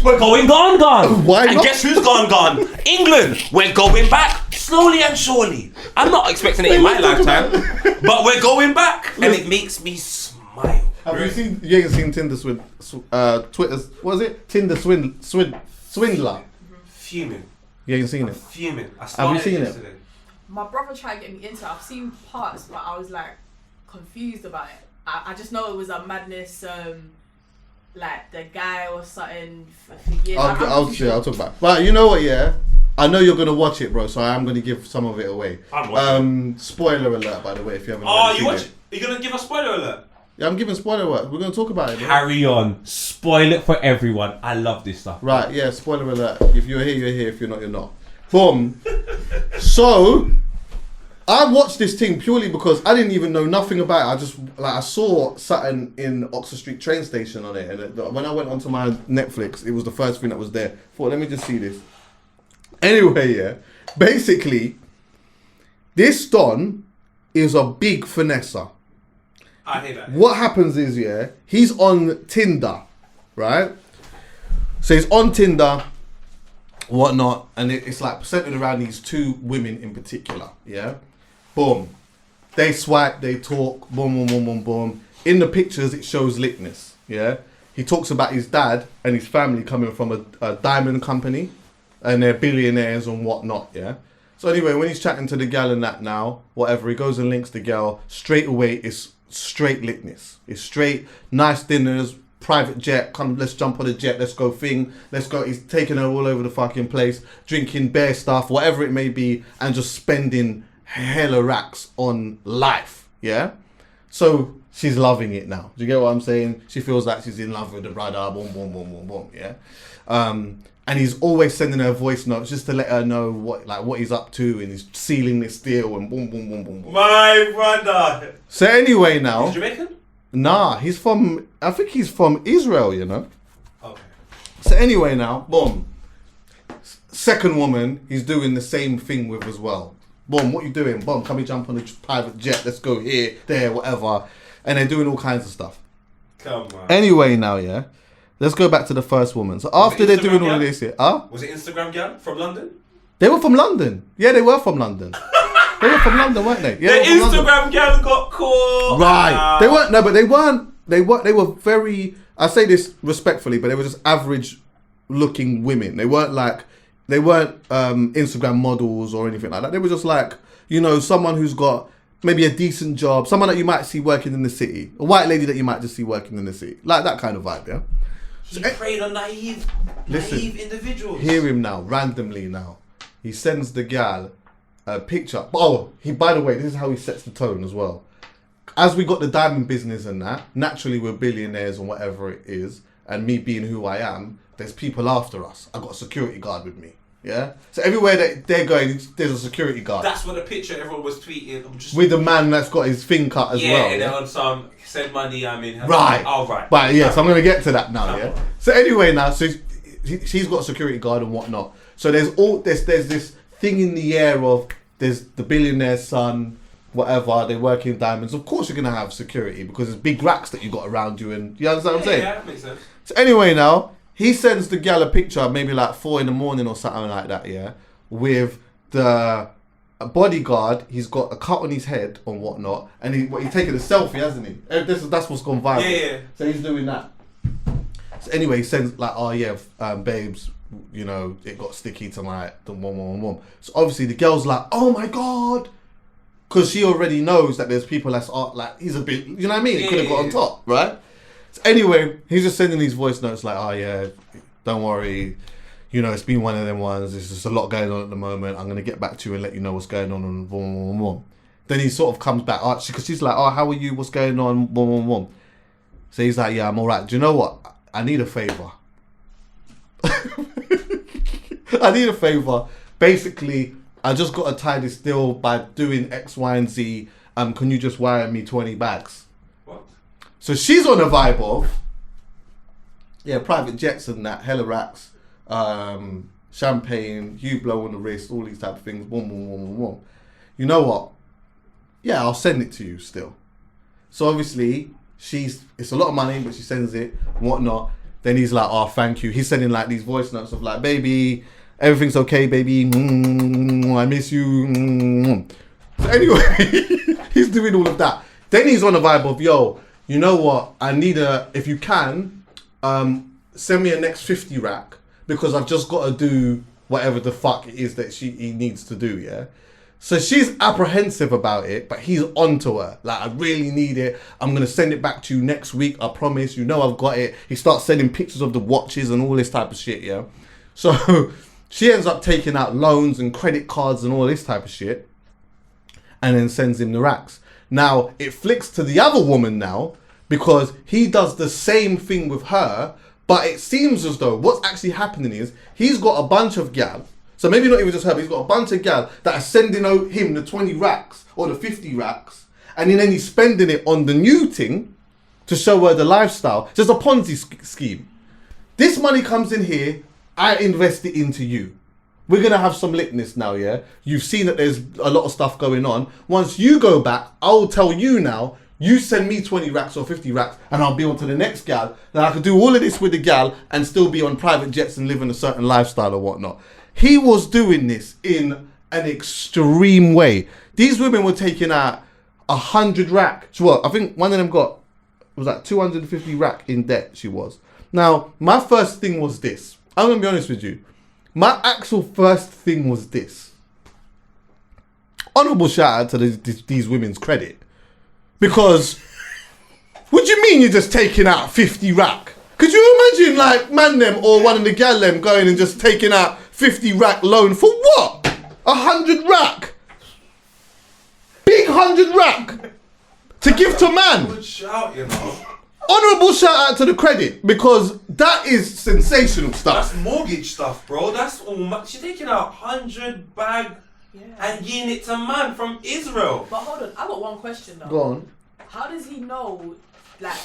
We're going gone. Why not? And guess who's gone? England. We're going back slowly and surely. I'm not expecting it in my lifetime, but we're going back, and it makes me smile. Have you seen? You ain't seen Tinder Twitter's? What was it? Tinder Swindler. Fuming. You ain't seen it? Fuming. Have you seen it? My brother tried to get me into it. I've seen parts, but I was like, confused about it. I just know it was a madness. Like the guy or something for years. I'll talk about it. But you know what, yeah? I know you're gonna watch it, bro, so I am gonna give some of it away. I'm watching. Spoiler alert, by the way, if you haven't Oh, already seen Are you gonna give a spoiler alert? Yeah, I'm giving spoiler alert. We're gonna talk about it, bro. Carry on. Spoil it for everyone. I love this stuff. Right, yeah, spoiler alert. If you're here, you're here. If you're not, you're not. Boom. So, I watched this thing purely because I didn't even know nothing about it. I saw something in Oxford Street train station on it, and when I went onto my Netflix, it was the first thing that was there. Thought, let me just see this. Anyway, yeah, basically, this Don is a big finesser. I hear that. What happens is, yeah, he's on Tinder, right? So he's on Tinder, whatnot, and it's like centered around these two women in particular, yeah? Boom. They swipe, they talk, boom, boom, boom, boom, boom. In the pictures, it shows litness, yeah? He talks about his dad and his family coming from a diamond company, and they're billionaires and whatnot, yeah? So anyway, when he's chatting to the gal and that now, whatever, he goes and links the gal, straight away it's straight litness. It's straight, nice dinners, private jet, come, let's jump on a jet, let's go thing, let's go. He's taking her all over the fucking place, drinking bear stuff, whatever it may be, and just spending hella racks on life, yeah? So she's loving it now. Do you get what I'm saying? She feels like she's in love with the brother, boom, boom, boom, boom, boom, yeah? And he's always sending her voice notes just to let her know what he's up to, and he's sealing this deal and boom, boom, boom, boom, boom. My brother. So anyway now... He's Jamaican? Nah, I think he's from Israel, you know? Okay. So anyway now, boom. Second woman, he's doing the same thing with as well. Boom, what you doing? Boom, come and jump on a private jet, let's go here, there, whatever. And they're doing all kinds of stuff. Come on. Anyway now, yeah. Let's go back to the first woman. So after they're doing all of this here... Was it Instagram gal from London? They were from London. Yeah, they were from London. They were from London, weren't they? Yeah, the Instagram gal got caught. Right. They weren't. No, but they weren't. They were very. I say this respectfully, but they were just average-looking women. They weren't Instagram models or anything like that. They were just like, you know, someone who's got maybe a decent job, someone that you might see working in the city, a white lady that you might just see working in the city, like that kind of vibe. Yeah. He preyed on naive individuals. Hear him now, randomly now. He sends the gal a picture. Oh, by the way, this is how he sets the tone as well. As we got the diamond business and that, naturally we're billionaires and whatever it is, and me being who I am, there's people after us. I got a security guard with me. Yeah? So everywhere that they're going, there's a security guard. That's what the picture everyone was tweeting. With the man that's got his thing cut as well. And then on some, send money, I mean... Right. Oh, right. But yeah, so I'm going to get to that now, yeah? So anyway now, so she's got a security guard and whatnot. So there's this thing in the air of, there's the billionaire's son, whatever, they work in diamonds. Of course you're going to have security because there's big racks that you got around you, and you understand what I'm saying? Yeah, that makes sense. So anyway now, he sends the gal a picture, maybe like 4 in the morning or something like that, yeah, with the bodyguard. He's got a cut on his head and whatnot, and he's taking a selfie, hasn't he? That's what's gone viral. Yeah. So he's doing that. So anyway, he sends like, oh yeah, babes, you know, it got sticky tonight, the one. So obviously the girl's like, oh my God, because she already knows that there's people that's like, he's a bit, you know what I mean? It could have got on top, right? So anyway, he's just sending these voice notes like, oh yeah, don't worry, you know, it's been one of them ones, there's just a lot going on at the moment, I'm going to get back to you and let you know what's going on, and boom. Then he sort of comes back, because she's like, oh, how are you, what's going on, boom. So he's like, yeah, I'm alright. Do you know what? I need a favour. Basically, I just got to tie this deal by doing X, Y, and Z. Can you just wire me 20 bags? What? So she's on a vibe of, yeah, private jets and that, hella racks, champagne, you blow on the wrist, all these type of things, boom. You know what? Yeah, I'll send it to you still. So obviously, it's a lot of money, but she sends it and whatnot. Then he's like, oh, thank you. He's sending like these voice notes of like, baby, everything's okay, baby. I miss you. So anyway, he's doing all of that. Then he's on a vibe of, yo, you know what? I need if you can, send me a next 50 rack, because I've just got to do whatever the fuck it is that he needs to do, yeah? So she's apprehensive about it, but he's onto her. Like, I really need it. I'm going to send it back to you next week. I promise. You know I've got it. He starts sending pictures of the watches and all this type of shit, yeah? So she ends up taking out loans and credit cards and all this type of shit and then sends him the racks. Now, it flicks to the other woman now because he does the same thing with her, but it seems as though what's actually happening is he's got a bunch of gal. So maybe not even just her, but he's got a bunch of gal that are sending out him the 20 racks or the 50 racks. And then he's spending it on the new thing to show her the lifestyle. Just a Ponzi scheme. This money comes in here, I invest it into you. We're going to have some litness now, yeah? You've seen that there's a lot of stuff going on. Once you go back, I'll tell you now, you send me 20 racks or 50 racks and I'll be on to the next gal. Then I can do all of this with the gal and still be on private jets and live in a certain lifestyle or whatnot. He was doing this in an extreme way. These women were taking out 100 racks. Well, I think one of them was like 250 rack in debt, she was. Now, my first thing was this. I'm going to be honest with you. My actual first thing was this. Honourable shout out to these women's credit. Because, what do you mean you're just taking out 50 rack? Could you imagine like man them or one of the gal them going and just taking out 50 rack loan for what? 100 rack? Big 100 rack? To give to man? Good shout, you know. Honourable shout out to the credit because that is sensational stuff. That's mortgage stuff, bro. That's all. She's taking out 100 bag and giving it to man from Israel. But hold on, I got one question though. Go on. How does he know, like,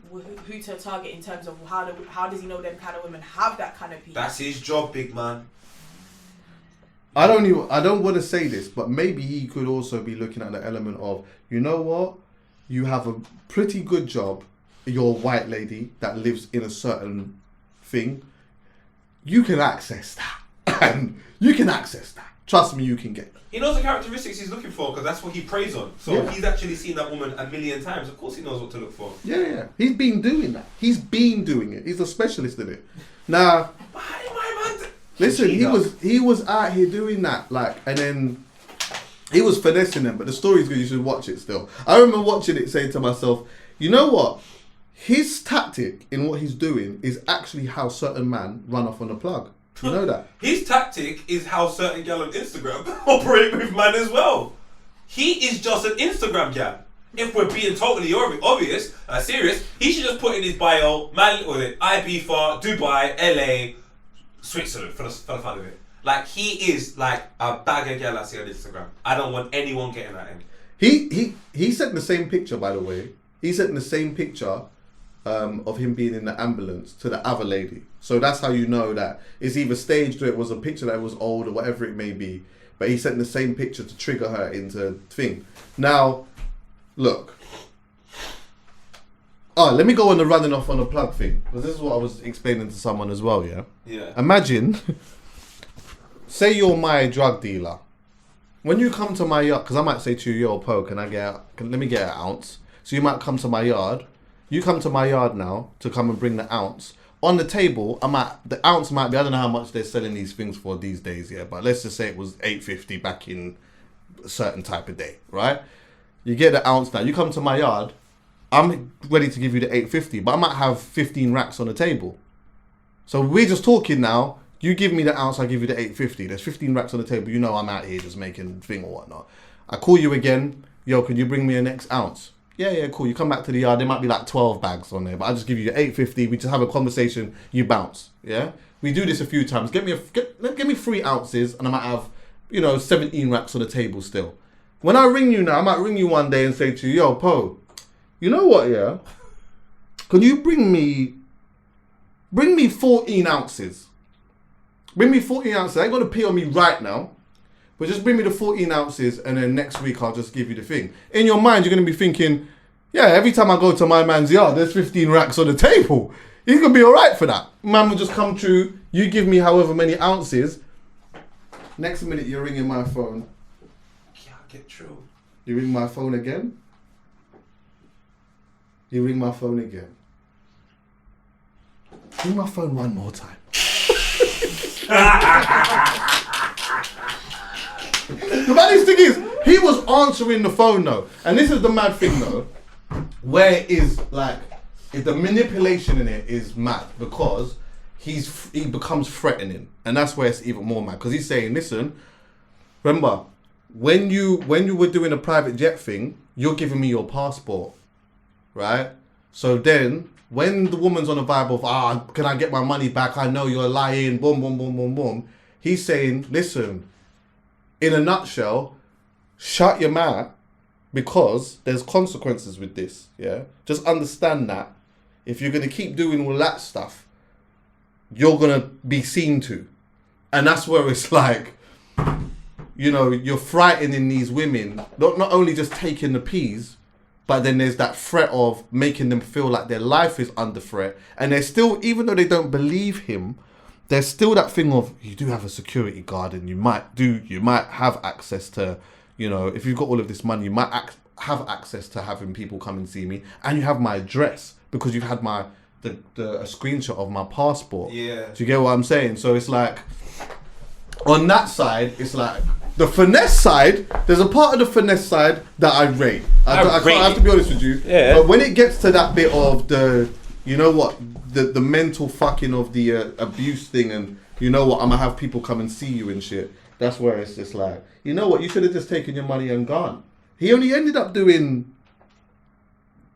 who to target in terms of how does he know them kind of women have that kind of people? That's his job, big man. I don't want to say this, but maybe he could also be looking at the element of, you know what? You have a pretty good job. You're a white lady that lives in a certain thing. You can access that. And you can access that. Trust me, you can get that. He knows the characteristics he's looking for because that's what he preys on. So Yeah. he's actually seen that woman a million times. Of course he knows what to look for. Yeah. He's been doing that. He's been doing it. He's a specialist in it. Now, My man. listen, he was out here doing that, like, and then he was finessing them. But the story's good. You should watch it still. I remember watching it, saying to myself, you know what? His tactic in what he's doing is actually how certain men run off on the plug. You know that? His tactic is how certain gal on Instagram operate with man as well. He is just an Instagram gal. If we're being totally obvious, serious, he should just put in his bio, man, or Ibiza, Dubai, LA, Switzerland, for the fun of it. Like, he is like a bag of gal I see on Instagram. I don't want anyone getting at him. He sent the same picture, by the way. He sent the same picture of him being in the ambulance to the other lady. So that's how you know that it's either staged or it was a picture that was old or whatever it may be. But he sent the same picture to trigger her into thing. Now, look. Oh, let me go on the running off on the plug thing. Because this is what I was explaining to someone as well, yeah? Yeah. Imagine, say you're my drug dealer. When you come to my yard, because I might say to you, yo, Po, let me get an ounce. So you might come to my yard. You come to my yard now to come and bring the ounce. On the table, the ounce might be, I don't know how much they're selling these things for these days, yeah, but let's just say it was $8.50 back in a certain type of day, right? You get the ounce now. You come to my yard, I'm ready to give you the $8.50, but I might have 15 racks on the table. So we're just talking now. You give me the ounce, I give you the $8.50. There's 15 racks on the table. You know I'm out here just making thing or whatnot. I call you again. Yo, can you bring me a next ounce? Yeah, cool. You come back to the yard, there might be like 12 bags on there, but I just give you your $8.50. We just have a conversation, you bounce. Yeah? We do this a few times. Give me 3 ounces and I might have, 17 racks on the table still. When I ring you now, I might ring you one day and say to you, yo, Po, you know what, yeah? Can you bring me 14 ounces? Bring me 14 ounces. I ain't gonna pay on me right now. But just bring me the 14 ounces and then next week I'll just give you the thing. In your mind, you're going to be thinking, yeah, every time I go to my man's yard, there's 15 racks on the table. He's going to be all right for that. Man will just come through. You give me however many ounces. Next minute, you're ringing my phone. Yeah, get true. You ring my phone again. You ring my phone again. Ring my phone one more time. The maddest thing is, he was answering the phone though. And this is the mad thing though, where it is like, the manipulation in it is mad because he becomes threatening. And that's where it's even more mad. Because he's saying, listen, remember, when you were doing a private jet thing, you're giving me your passport, right? So then, when the woman's on a vibe of, can I get my money back? I know you're lying, boom, boom, boom, boom, boom. He's saying, listen, in a nutshell, shut your mouth because there's consequences with this, yeah? Just understand that if you're going to keep doing all that stuff, you're going to be seen to. And that's where it's like, you know, you're frightening these women, not only just taking the peas, but then there's that threat of making them feel like their life is under threat. And there's still, even though they don't believe him, there's still that thing of, you do have a security guard and you might have access to, you know, if you've got all of this money, you might have access to having people come and see me. And you have my address because you've had a screenshot of my passport. Yeah. Do you get what I'm saying? So it's like, on that side, it's like, the finesse side, there's a part of the finesse side that I rate. I have to be honest with you. Yeah. But when it gets to that bit of the, you know what, the mental fucking of the abuse thing and, you know what, I'm going to have people come and see you and shit. That's where it's just like, you know what, you should have just taken your money and gone. He only ended up doing...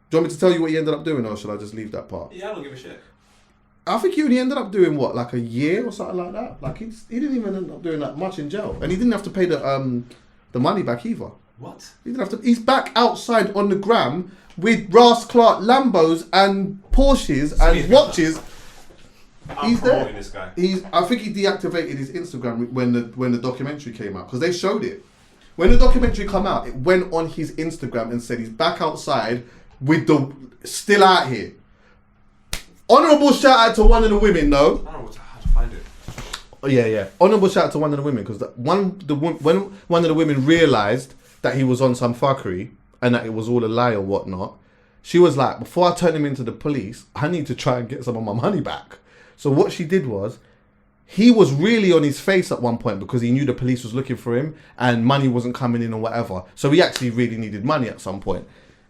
Do you want me to tell you what he ended up doing or should I just leave that part? Yeah, I don't give a shit. I think he only ended up doing what, like a year or something like that. Like he didn't even end up doing that much in jail, and he didn't have to pay the money back either. What? He didn't have to. He's back outside on the gram with Ross Clark Lambos and Porsches and watches. I'm promoting this guy. I think he deactivated his Instagram when the documentary came out because they showed it. When the documentary came out, it went on his Instagram and said he's back outside with still out here. Honourable shout out to one of the women, though. I don't know how to find it. Oh, yeah. Honourable shout out to one of the women because when one of the women realised that he was on some fuckery and that it was all a lie or whatnot, she was like, before I turn him into the police, I need to try and get some of my money back. So what she did was, he was really on his face at one point because he knew the police was looking for him and money wasn't coming in or whatever. So he actually really needed money at some point.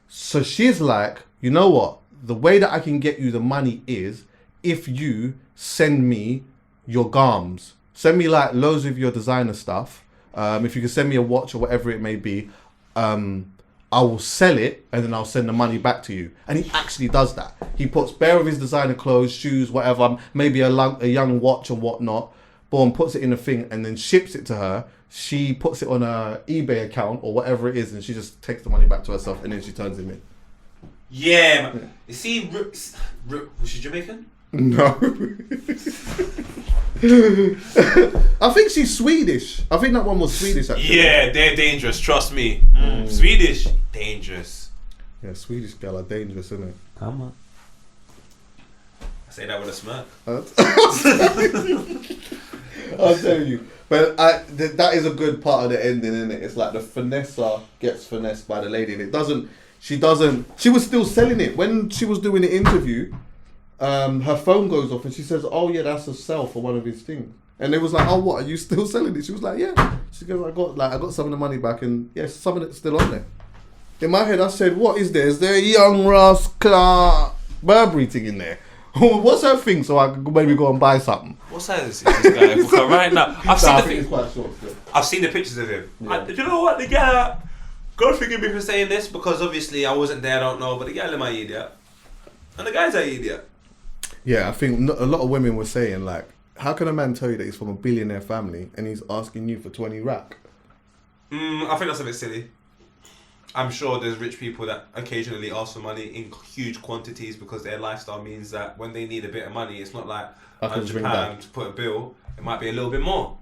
So she's like, you know what? The way that I can get you the money is if you send me your garms. Send me like loads of your designer stuff. If you can send me a watch or whatever it may be, I will sell it and then I'll send the money back to you. And he actually does that. He puts bare of his designer clothes, shoes, whatever, maybe a young watch or whatnot, boom, puts it in a thing and then ships it to her. She puts it on her eBay account or whatever it is and she just takes the money back to herself and then she turns him in. Yeah, man. You see, was she Jamaican? No. I think she's Swedish. I think that one was Swedish actually. Yeah, they're dangerous, trust me. Swedish, dangerous. Yeah, Swedish girl are dangerous, isn't it? Come on. I say that with a smirk. I'll tell you. But that is a good part of the ending, isn't it? It's like the finesser gets finessed by the lady and it doesn't... She was still selling it. When she was doing the interview, her phone goes off and she says, oh yeah, that's a sell for one of his things. And they was like, oh what, are you still selling it? She was like, yeah. She goes, I got some of the money back and yes, some of it's still on there. In my head I said, what is there? Is there a young Ross Clark Burberry thing in there? What's her thing so I could maybe go and buy something? What size is this guy? Because right now, I've seen the pictures of him. Yeah. Do you know what? The guy, God forgive me for saying this because obviously I wasn't there, I don't know, but the guy is my idiot. And the guy's an idiot. Yeah, I think a lot of women were saying like, how can a man tell you that he's from a billionaire family and he's asking you for 20 rack? I think that's a bit silly. I'm sure there's rich people that occasionally ask for money in huge quantities because their lifestyle means that when they need a bit of money, it's not like £100 to put a bill. It might be a little bit more.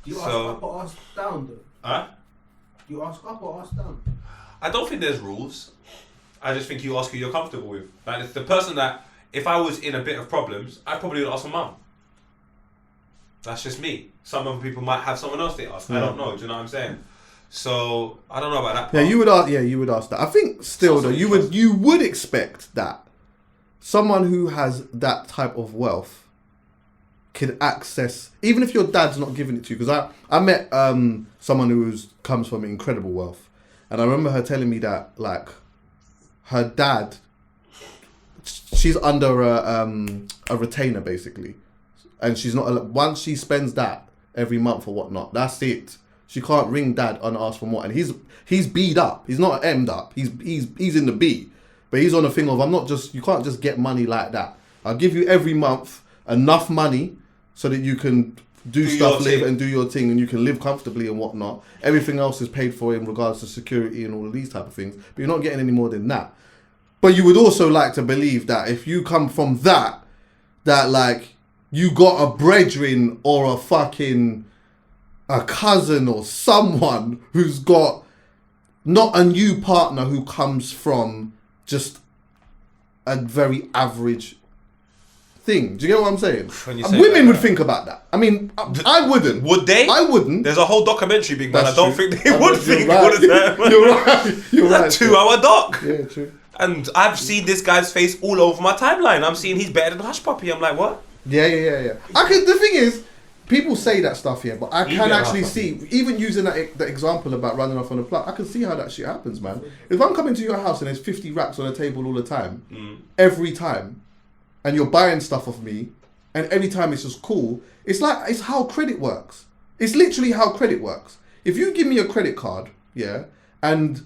You ask up or ask down though? Huh? You ask up or ask down? I don't think there's rules. I just think you ask who you're comfortable with. Like it's the person that, if I was in a bit of problems, I probably would ask my mum. That's just me. Some other people might have someone else they ask. I don't know. Do you know what I'm saying? So I don't know about that part. Yeah, you would ask that. I think still though, you would expect that someone who has that type of wealth can access, even if your dad's not giving it to you. Because I met someone who comes from incredible wealth, and I remember her telling me that like her dad, she's under a retainer basically, and she's not, once she spends that every month or whatnot, that's it. She can't ring dad and ask for more. And he's B'd up. He's not M'd up. He's in the B. But he's on a thing of, you can't just get money like that. I'll give you every month enough money so that you can do stuff, live and do your thing, and you can live comfortably and whatnot. Everything else is paid for in regards to security and all of these type of things. But you're not getting any more than that. But you would also like to believe that if you come from that like you got a brethren or a cousin or someone who's got not a new partner who comes from just a very average thing. Do you get what I'm saying? Women would think about that. I mean, I wouldn't. Would they? I wouldn't. There's a whole documentary, big man. That's I don't true. think they would think all of that. You're right. That's a 2-hour doc. Yeah, true. And I've seen this guy's face all over my timeline. I'm seeing he's better than Hush Puppy. I'm like, what? Yeah. The thing is, people say that stuff here, but I can actually see, even using that example about running off on a plug, I can see how that shit happens, man. If I'm coming to your house and there's 50 racks on the table all the time, every time, and you're buying stuff off me, and every time it's just cool, it's how credit works. It's literally how credit works. If you give me a credit card, yeah, and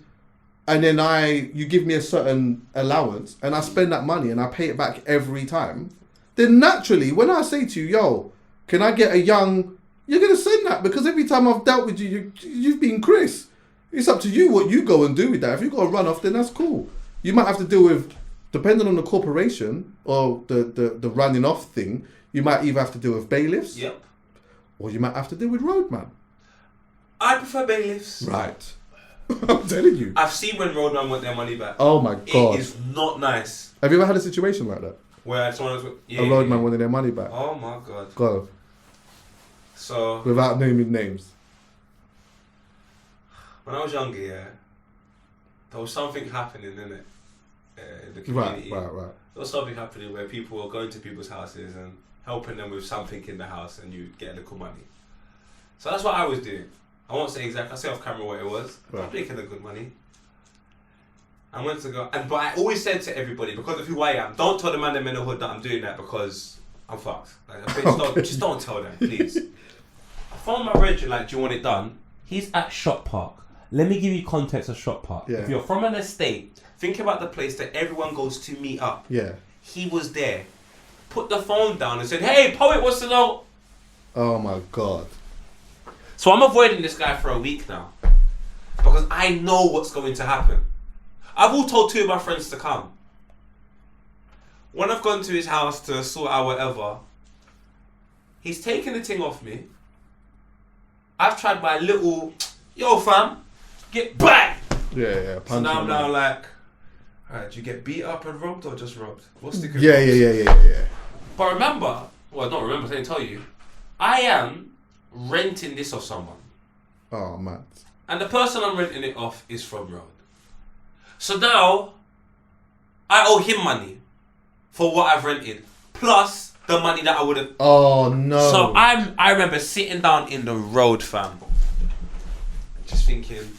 then you give me a certain allowance, and I spend that money and I pay it back every time, then naturally, when I say to you, yo, can I get you're going to send that, because every time I've dealt with you've been Chris. It's up to you what you go and do with that. If you've got to run off, then that's cool. You might have to deal with, depending on the corporation or the running off thing, you might either have to deal with bailiffs. Yep. Or you might have to deal with roadman. I prefer bailiffs. Right. I'm telling you. I've seen when roadman want their money back. Oh my God. It is not nice. Have you ever had a situation like that? Where someone was... A roadman wanting their money back? Oh my God. Go. So... Without naming names. When I was younger, there was something happening, innit? In the community. Right. There was something happening where people were going to people's houses and helping them with something in the house, and you'd get a little money. So that's what I was doing. I won't say exactly, I'll say off camera what it was. Right. I'm making a good money. I went to go, but I always said to everybody, because of who I am, don't tell the man in the hood that I'm doing that because I'm fucked. Like, just don't tell them, please. I phoned my brethren, like, do you want it done? He's at Shop Park. Let me give you context of Shop Park. Yeah. If you're from an estate, think about the place that everyone goes to meet up. Yeah. He was there. Put the phone down and said, hey, poet wants to know. Oh my God. So I'm avoiding this guy for a week now, because I know what's going to happen. I've all told 2 of my friends to come. When I've gone to his house to sort out whatever, he's taken the thing off me. I've tried my little, yo fam, get back. Yeah. So now I'm now like, alright, do you get beat up and robbed or just robbed? What's the Yeah. But remember, well, not remember, I didn't tell you, I am renting this off someone. Oh man. And the person I'm renting it off is from Road. So now, I owe him money for what I've rented, plus the money that I would have. Oh no. So I remember sitting down in the road, fam, just thinking,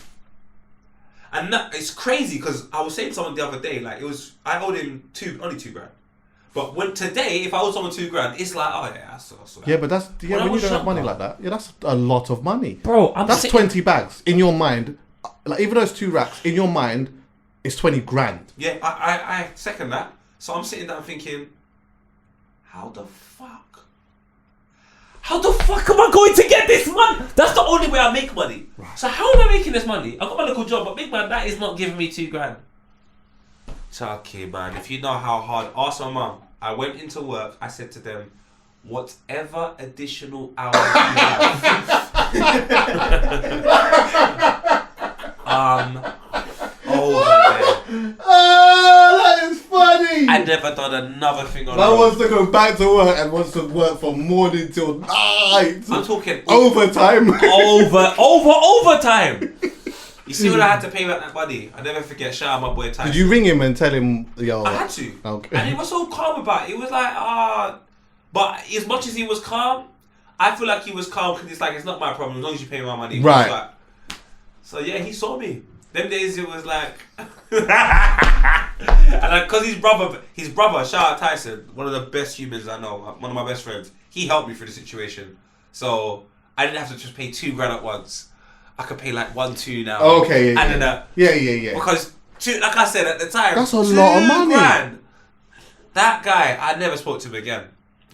and that, it's crazy because I was saying to someone the other day, like I owed him only $2 grand. But today, if I owe someone $2 grand, it's like, oh yeah, I saw that. Yeah, but when you don't have money like that, that's a lot of money. Bro, that's 20 bags in your mind. Like, even though it's 2 racks, in your mind, it's 20 grand. Yeah, I second that. So I'm sitting down thinking, how the fuck am I going to get this money? That's the only way I make money. Right. So how am I making this money? I got my little job, but big man, that is not giving me $2 grand. Chuckie, man, if you know how hard, ask my mum. I went into work, I said to them, whatever additional hours you have, over there. Oh, that is funny. I never done another thing on I wants to go back to work and wants to work from morning till night. I'm talking overtime. Overtime. You see when I had to pay back that money? I never forget. Shout out my boy Tyson. Did you ring him and tell him, yo? I had to. Okay. And he was so calm about it. He was like, But as much as he was calm, I feel like he was calm because it's like, it's not my problem as long as you pay me my money. Right. Like, so yeah, he saw me. Them days it was like, and like, cause his brother, shout out Tyson, one of the best humans I know, one of my best friends. He helped me through the situation, so I didn't have to just pay $2,000 at once. I could pay like 1-2 now. Okay, yeah, and yeah. then Yeah. Because like I said at the time, That's a lot of money. $2,000. That guy, I never spoke to him again.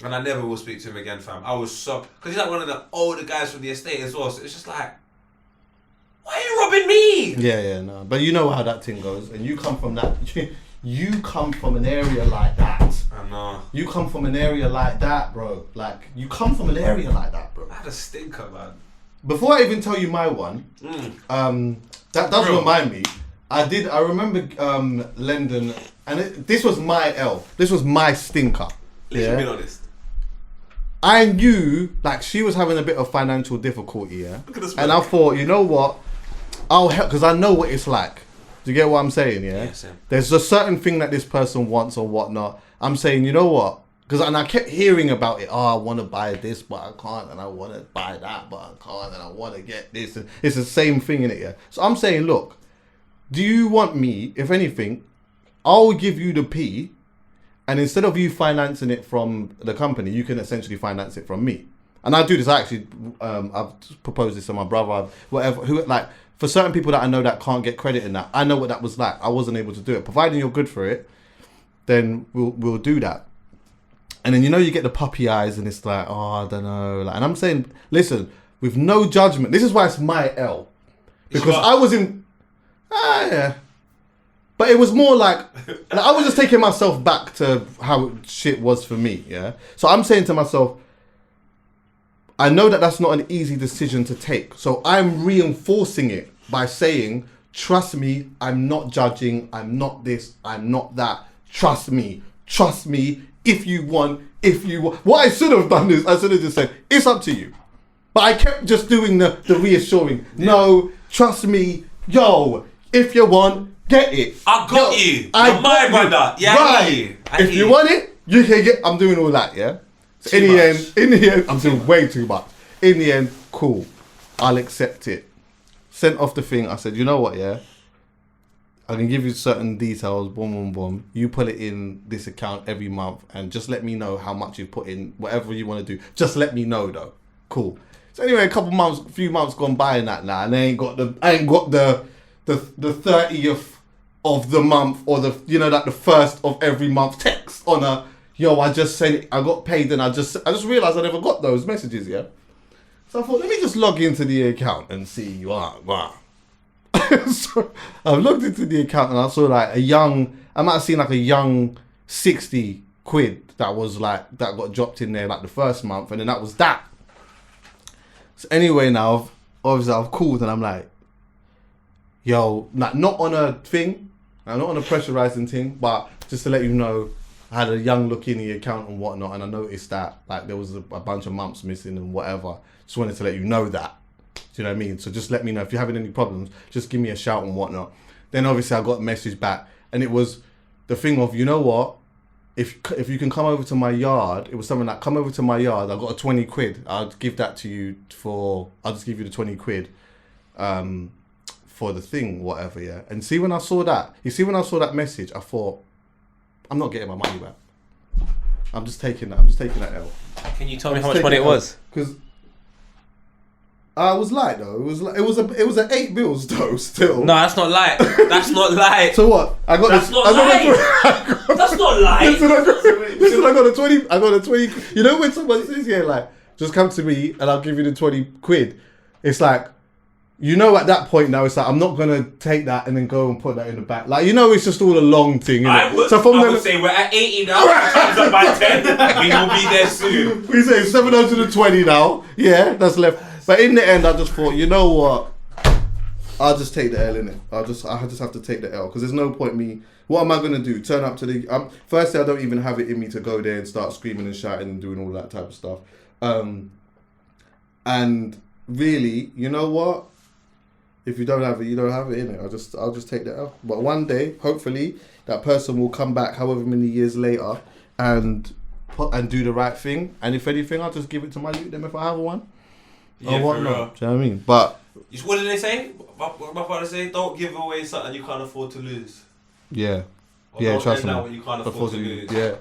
And I never will speak to him again, fam. I was so... Because he's like one of the older guys from the estate as well. So it's just like... Why are you robbing me? Yeah, no. But you know how that thing goes. And you come from that... You come from an area like that. I know. You come from an area like that, bro. Like, you come from an area like that, bro. I had a stinker, man. Before I even tell you my one, that does remind me. I remember lending... And this was my L. This was my stinker. Let's be honest. I knew, like, she was having a bit of financial difficulty, yeah? Look at this And man. I thought, you know what? I'll help, because I know what it's like. Do you get what I'm saying, yeah? Yeah, same. There's a certain thing that this person wants or whatnot. I'm saying, you know what? Because I kept hearing about it. Oh, I want to buy this, but I can't. And I want to buy that, but I can't. And I want to get this. And it's the same thing, innit, yeah? So I'm saying, look, do you want me, if anything, I'll give you the P. And instead of you financing it from the company, you can essentially finance it from me. And I do this. I actually, I've proposed this to my brother, for certain people that I know that can't get credit in that, I know what that was like. I wasn't able to do it. Providing you're good for it, then we'll do that. And then, you get the puppy eyes and it's like, oh, I don't know. Like, and I'm saying, listen, with no judgment, this is why it's my L. Because I was in, yeah. But it was more like I was just taking myself back to how shit was for me, yeah? So I'm saying to myself, I know that that's not an easy decision to take. So I'm reinforcing it by saying, trust me, I'm not judging, I'm not this, I'm not that. Trust me, if you want. What I should have done is, I should have just said, it's up to you. But I kept just doing the reassuring, no, trust me, yo, if you want, get it. I got you. You're my brother. Yeah, I hear you. If you want it, you can get. I'm doing all that, yeah. So in the end, I'm doing way too much. In the end, cool. I'll accept it. Sent off the thing. I said, you know what, yeah. I can give you certain details. Boom. You put it in this account every month, and just let me know how much you put in. Whatever you want to do, just let me know though. Cool. So anyway, a few months gone by in that now, and I ain't got the 30th of the month, or like the first of every month text on I just sent it, I got paid, and I just realised I never got those messages, yeah? So I thought, let me just log into the account and see what. So I've logged into the account and I saw like I might have seen like a young 60 quid that was like, that got dropped in there like the first month, and then that was that. So anyway, now, obviously I've called and I'm like, yo, not on a thing, not on a pressurizing thing, but just to let you know, I had a young look in the account and whatnot, and I noticed that like there was a bunch of months missing and whatever. Just wanted to let you know that. Do you know what I mean? So just let me know if you're having any problems. Just give me a shout and whatnot. Then obviously I got a message back, and it was the thing of, you know what? If you can come over to my yard, it was something like, come over to my yard. I got a 20 quid. I'll give that to you I'll just give you the 20 quid. For the thing, whatever, yeah. And see, when I saw that message, I thought, I'm not getting my money back. I'm just taking that L. Can you tell me how much money it was? Because I was light though. It was at 8 bills though. Still. No, that's not light. That's not light. So what? I got. That's not light. That's not light. Listen, I got a 20. I got a 20. You know when someone says, yeah, like, just come to me and I'll give you the 20 quid. It's like, at that point now, it's like, I'm not gonna take that and then go and put that in the back. Like, it's just all a long thing, innit? I would say we're at 80 now. Times up by 10. We will be there soon. We say 720 now. Yeah, that's left. But in the end, I just thought, you know what? I'll just take the L, innit? I just have to take the L, because there's no point me. What am I gonna do? Turn up to the? Firstly, I don't even have it in me to go there and start screaming and shouting and doing all that type of stuff. And really, you know what? If you don't have it, you don't have it, innit? I'll just take the L. But one day, hopefully, that person will come back, however many years later, and and do the right thing. And if anything, I'll just give it to my youth them if I have one. Yeah, or for whatnot. real. Do you know what I mean? But What did they say? What my father say? Don't give away something you can't afford to lose. yeah, Or yeah, don't trust lend me. out what you can't afford to lose. Yeah.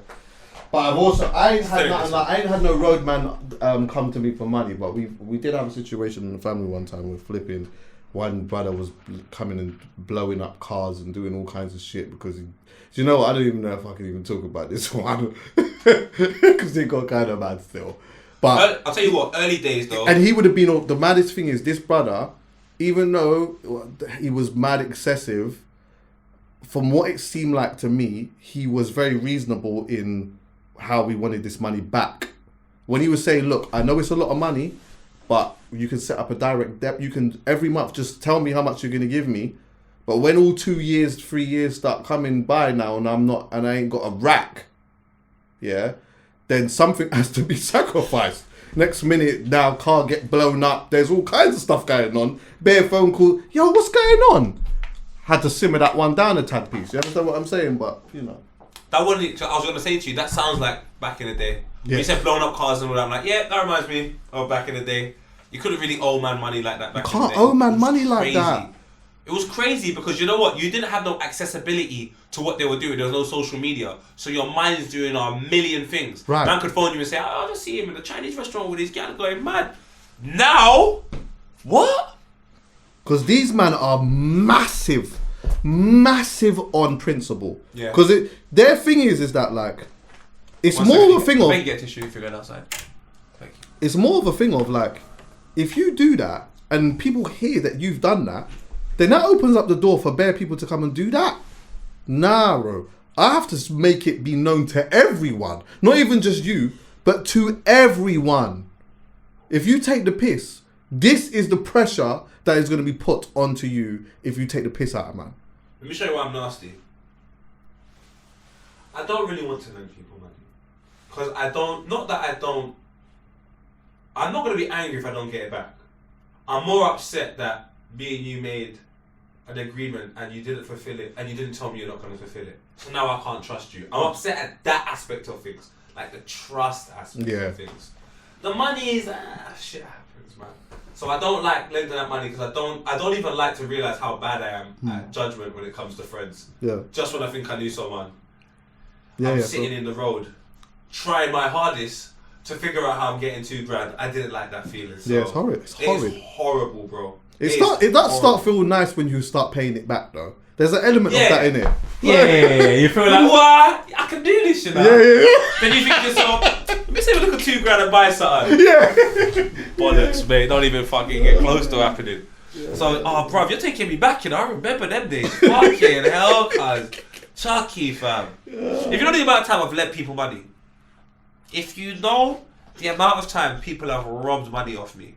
But I ain't had Very nothing like, I ain't had no roadman come to me for money. But we did have a situation in the family one time with flipping. One brother was coming and blowing up cars and doing all kinds of shit because he. Do you know what? I don't even know if I can even talk about this one because it got kind of mad still. But I'll tell you what. Early days though. and he would have been. The maddest thing is this brother, even though he was mad excessive, from what it seemed like to me, he was very reasonable in how we wanted this money back. When he was saying, look, I know it's a lot of money, but you can set up a direct debt. You can every month just tell me how much you're going to give me. But when all 2 years, 3 years start coming by now and I ain't got a rack, yeah, then something has to be sacrificed. Next minute, now car get blown up. There's all kinds of stuff going on. Bare phone call. Yo, what's going on? Had to simmer that one down a tad piece. You understand what I'm saying? But, you know. That one, I was going to say to you, that sounds like back in the day. Yeah. You said blowing up cars and all that. I'm like, yeah, that reminds me of back in the day. You couldn't really owe man money like that back in the day. Can't owe man It was money like crazy. that. It was crazy because you know what? You didn't have no accessibility to what they were doing. There was no social media. So your mind's doing a million things. Right. Man could phone you and say, oh, I just see him in the Chinese restaurant with his gal going mad. Now, what? Because these men are massive on principle. Yeah. Because their thing is that like, it's One more second. of a thing of, Make you get tissue if you're going outside. Thank you. it's more of a thing of like, if you do that and people hear that you've done that, then that opens up the door for bare people to come and do that. Nah, bro. I have to make it be known to everyone. Not even just you, but to everyone. If you take the piss, this is the pressure that is going to be put onto you if you take the piss out of man. Let me show you why I'm nasty. I don't really want to lend people money. Because I'm not going to be angry if I don't get it back. I'm more upset that me and you made an agreement and you didn't fulfill it and you didn't tell me you're not going to fulfill it. So now I can't trust you. I'm upset at that aspect of things. Like the trust aspect of things. The money is, shit happens, man. So I don't like lending that money because I don't even like to realise how bad I am at judgment when it comes to friends. Yeah. Just when I think I knew someone. Yeah, I'm yeah, sitting in the road, trying my hardest to figure out how I'm getting $2,000. I didn't like that feeling. So Yeah, it's horrid. It's horrid. It's horrible, bro. It does start feeling nice when you start paying it back, though. There's an element of that in it. Yeah, you feel like, what? I can do this, you know? Yeah. Then you think to yourself, let me see if I look at $2,000 and buy something. Yeah. Bollocks, mate. Don't even fucking get close to happening. So, bruv, you're taking me back, you know? I remember them days. Fucking hell, cuz. Chuckie, fam. If you know the amount of time I've lent people money, if you know the amount of time people have robbed money off me,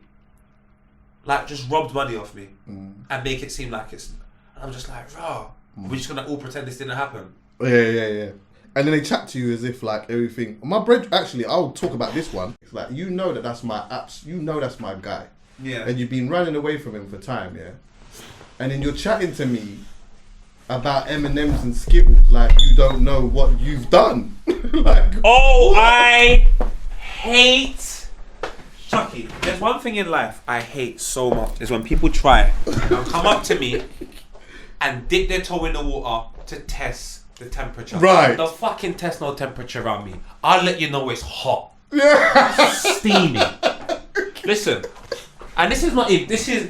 like just robbed money off me, and make it seem like it's, and I'm just like, raw. We're just gonna all pretend this didn't happen. Yeah. And then they chat to you as if like everything. My bread. Actually, I'll talk about this one. It's like you know that's my apps. You know that's my guy. Yeah. And you've been running away from him for time, yeah. And then you're chatting to me about M&Ms and Skittles like you don't know what you've done. Like, Oh, I hate Chuckie. There's one thing in life I hate so much is when people try and come up to me and dip their toe in the water to test the temperature. Right. Don't fucking test no temperature around me. I'll let you know it's hot. yeah. Steamy. Listen, and this is not it. This is,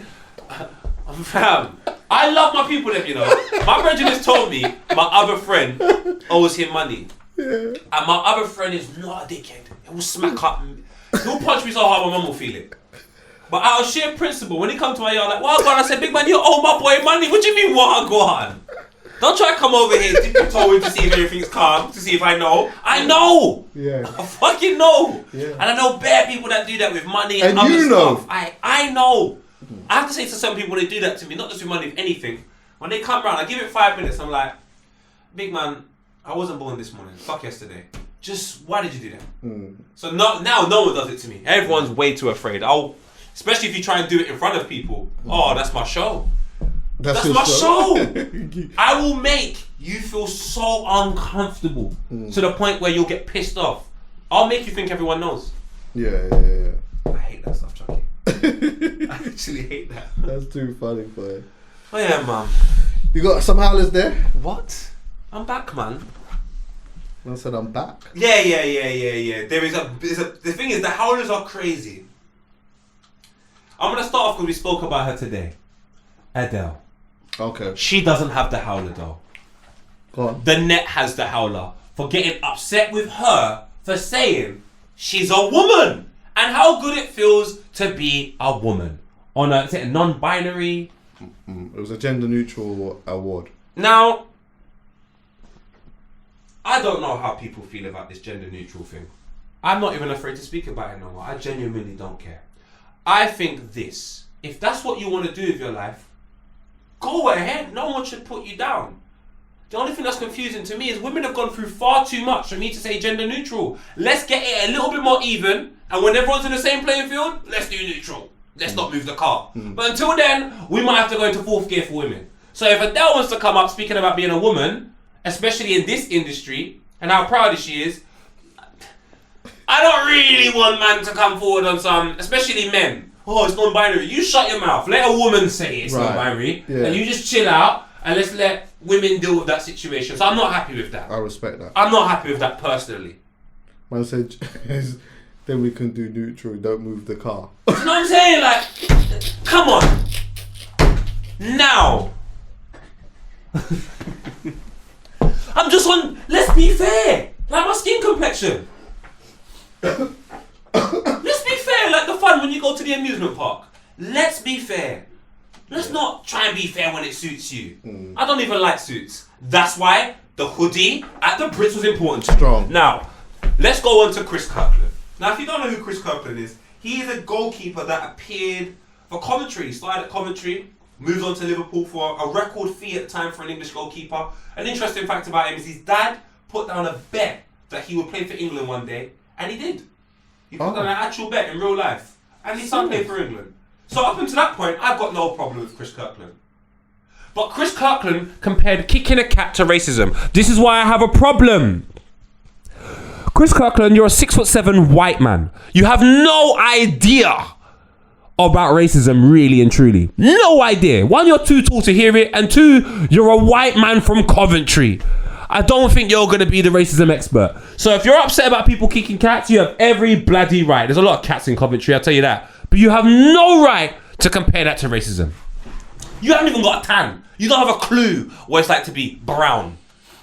fam. I love my people, them, you know. My friend just told me my other friend owes him money. And my other friend is not a dickhead. He will smack up. He'll punch me so hard my mum will feel it. But out of sheer principle, when he come to my yard, like, what God? I said, big man, you owe my boy money. What do you mean, what God? Don't try to come over here, dip your toe in to see if everything's calm, to see if I know. I know. Yeah. I fucking know. Yeah. And I know bare people that do that with money and, And other you know. stuff. I know. I have to say to some people when they do that to me, not just with money, with anything. When they come round, I give it 5 minutes. I'm like, big man, I wasn't born this morning. Fuck yesterday. Just why did you do that? So now no one does it to me. Everyone's way too afraid. Especially if you try and do it in front of people. Oh, that's my show. That's your my show. I will make you feel so uncomfortable to the point where you'll get pissed off. I'll make you think everyone knows. Yeah. I hate that stuff, Chuckie. I actually hate that. That's too funny, boy. Oh yeah, man. You got some howlers there? What? I'm back, man. I said I'm back. Yeah. The thing is, the Howlers are crazy. I'm gonna start off because we spoke about her today. Adele. Okay. She doesn't have the Howler though. Go on. The net has the Howler for getting upset with her for saying she's a woman and how good it feels to be a woman on a, is it a non-binary. It was a gender neutral award. Now, I don't know how people feel about this gender neutral thing. I'm not even afraid to speak about it no more. I genuinely don't care. I think this, if that's what you want to do with your life, go ahead. No one should put you down. The only thing that's confusing to me is women have gone through far too much for me to say gender neutral. Let's get it a little bit more even, and when everyone's in the same playing field, let's do neutral. Let's not move the car. But until then, we might have to go into fourth gear for women. So if Adele wants to come up speaking about being a woman, especially in this industry, and how proud she is, I don't really want man to come forward on some, especially men. Oh, it's non-binary. You shut your mouth. Let a woman say it's non-binary, and you just chill out, and let's let women deal with that situation. So I'm not happy with that. I respect that. I'm not happy with that personally. Man said, then we can do neutral, don't move the car. You know what I'm saying? Like, come on. Now. I'm just on, let's be fair. Like my skin complexion. Let's be fair, like the fun when you go to the amusement park. Let's be fair. Let's not try and be fair when it suits you. I don't even like suits. That's why the hoodie at the Brits was important to me. Strong. Now, let's go on to Chris Kirkland. Now, if you don't know who Chris Kirkland is, he is a goalkeeper that appeared for Coventry. Started at Coventry, moved on to Liverpool for a record fee at the time for an English goalkeeper. An interesting fact about him is his dad put down a bet that he would play for England one day, and he did. He put down an actual bet in real life, and his son played for England. So up until that point, I've got no problem with Chris Kirkland. But Chris Kirkland compared kicking a cat to racism. This is why I have a problem. Chris Kirkland, you're a 6'7" white man. You have no idea about racism, really and truly. No idea. One, you're too tall to hear it, and two, you're a white man from Coventry. I don't think you're going to be the racism expert. So if you're upset about people kicking cats, you have every bloody right. There's a lot of cats in Coventry, I'll tell you that. But you have no right to compare that to racism. You haven't even got a tan. You don't have a clue what it's like to be brown.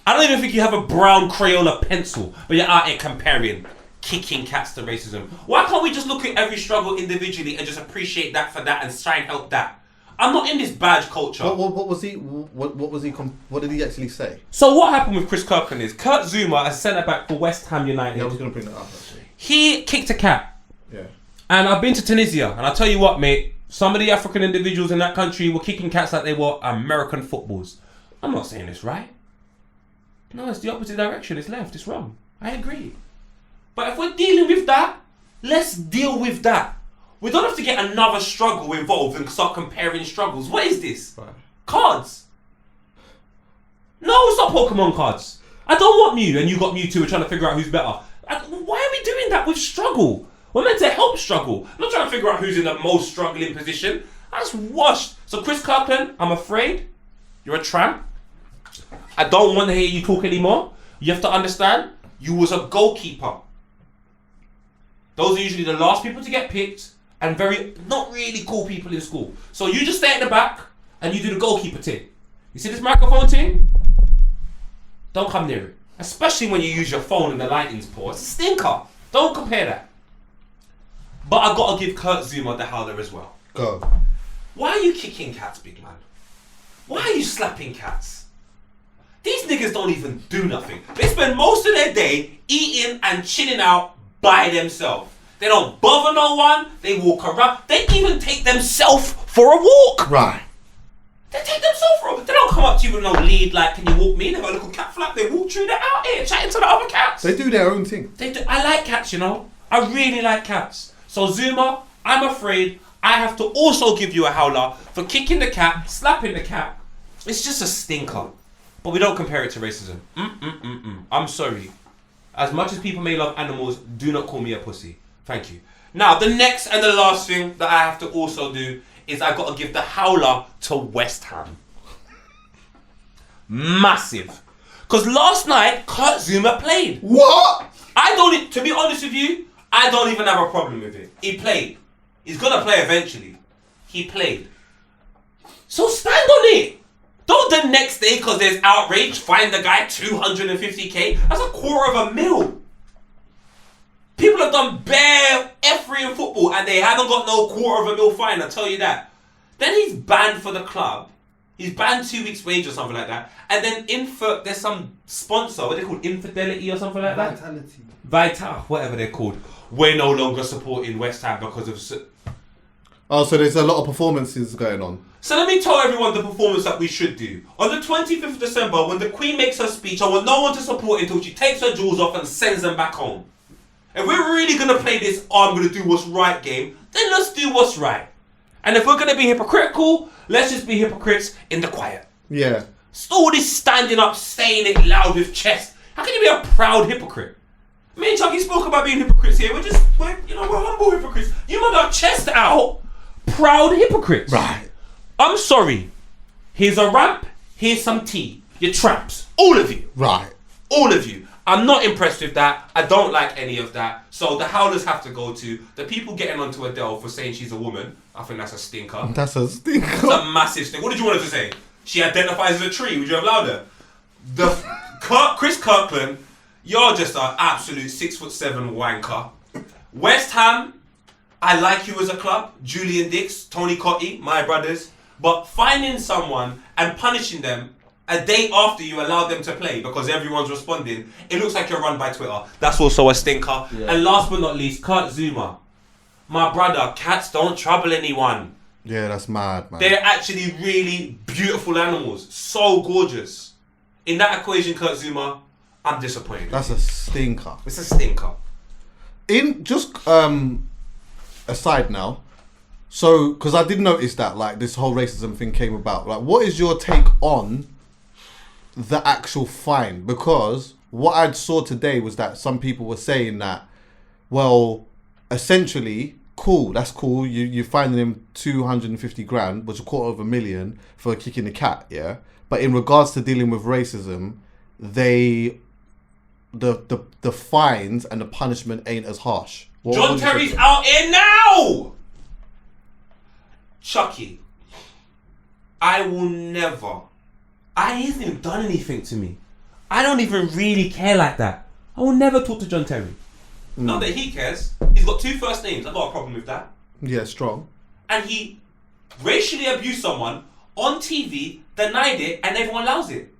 I don't even think you have a brown Crayola pencil, but you're out here comparing kicking cats to racism. Why can't we just look at every struggle individually and just appreciate that for that and try and help that? I'm not in this badge culture. What was he? What did he actually say? So what happened with Chris Kirkland is Kurt Zouma, as centre back for West Ham United. Yeah, I was going to bring that up actually. He kicked a cat. Yeah. And I've been to Tunisia, and I'll tell you what, mate. Some of the African individuals in that country were kicking cats like they were American footballs. I'm not saying this right. No, it's the opposite direction. It's left. It's wrong. I agree. But if we're dealing with that, let's deal with that. We don't have to get another struggle involved and start comparing struggles. What is this? Right. Cards. No, it's not Pokemon cards. I don't want Mew and you got Mewtwo. We're trying to figure out who's better. Why are we doing that with struggle? We're meant to help struggle. I'm not trying to figure out who's in the most struggling position. That's washed. So Chris Kirkland, I'm afraid you're a tramp. I don't want to hear you talk anymore. You have to understand, you was a goalkeeper. Those are usually the last people to get picked and very, not really cool people in school. So you just stay at the back and you do the goalkeeper thing. You see this microphone thing? Don't come near it. Especially when you use your phone and the lighting's poor. It's a stinker. Don't compare that. But I gotta give Kurt Zouma the Howler as well. Go. Why are you kicking cats, big man? Why are you slapping cats? These niggas don't even do nothing. They spend most of their day eating and chilling out by themselves. They don't bother no one. They walk around. They even take themselves for a walk. Right. They take themselves for a walk. They don't come up to you with no lead like, can you walk me? They got a little cat flap. They walk through. They're out here chatting to the other cats. They do their own thing. They do. I like cats, you know. I really like cats. So Zouma, I'm afraid I have to also give you a howler for kicking the cat, slapping the cat. It's just a stinker. But we don't compare it to racism. I'm sorry. As much as people may love animals, do not call me a pussy. Thank you. Now, the next and the last thing that I have to also do is I got to give the howler to West Ham. Massive. Because last night, Kurt Zuma played. What? To be honest with you, I don't even have a problem with it. He played. He's going to play eventually. He played. So stand on it. Don't the next day, because there's outrage, find the guy 250k. That's $250,000. People have done bare F3 in football and they haven't got no $250,000 fine, I'll tell you that. Then he's banned for the club. He's banned 2 weeks' wage or something like that. And then there's some sponsor, what are they called? Infidelity or something like that? Vital, whatever they're called. We're no longer supporting West Ham because of... Oh, so there's a lot of performances going on. So let me tell everyone the performance that we should do. On the 25th of December, when the Queen makes her speech, I want no one to support it until she takes her jewels off and sends them back home. If we're really going to play this, I'm going to do what's right game, then let's do what's right. And if we're going to be hypocritical, let's just be hypocrites in the quiet. Yeah. All this standing up, saying it loud with chest. How can you be a proud hypocrite? Me and Chuckie spoke about being hypocrites here. We're humble hypocrites. You man got chest out, proud hypocrites. Right. I'm sorry. Here's a ramp, here's some tea. You're tramps. All of you. Right. All of you. I'm not impressed with that. I don't like any of that. So the howlers have to go to the people getting onto Adele for saying she's a woman. I think that's a stinker. That's a stinker. It's a massive stinker. What did you want her to say? She identifies as a tree. Would you have allowed her? Chris Kirkland, you're just an absolute 6'7" wanker. West Ham, I like you as a club. Julian Dix, Tony Cottee, my brothers. But finding someone and punishing them a day after you allowed them to play because everyone's responding, it looks like you're run by Twitter. That's also a stinker. Yeah. And last but not least, Kurt Zuma. My brother, cats don't trouble anyone. Yeah, that's mad, man. They're actually really beautiful animals. So gorgeous. In that equation, Kurt Zuma, I'm disappointed. That's a stinker. It's a stinker. Aside now, so, because I did notice that, like, this whole racism thing came about. Like, what is your take on the actual fine? Because what I saw today was that some people were saying that, well, essentially, cool, that's cool. You're finding him 250 grand, which is $250,000 for kicking the cat, yeah? But in regards to dealing with racism, the fines and the punishment ain't as harsh. John Terry's out here now! Chuckie, I will never. He hasn't even done anything to me. I don't even really care like that. I will never talk to John Terry. Not that he cares. He's got 2 first names. I've got a problem with that. Yeah, strong. And he racially abused someone on TV, denied it, and everyone allows it.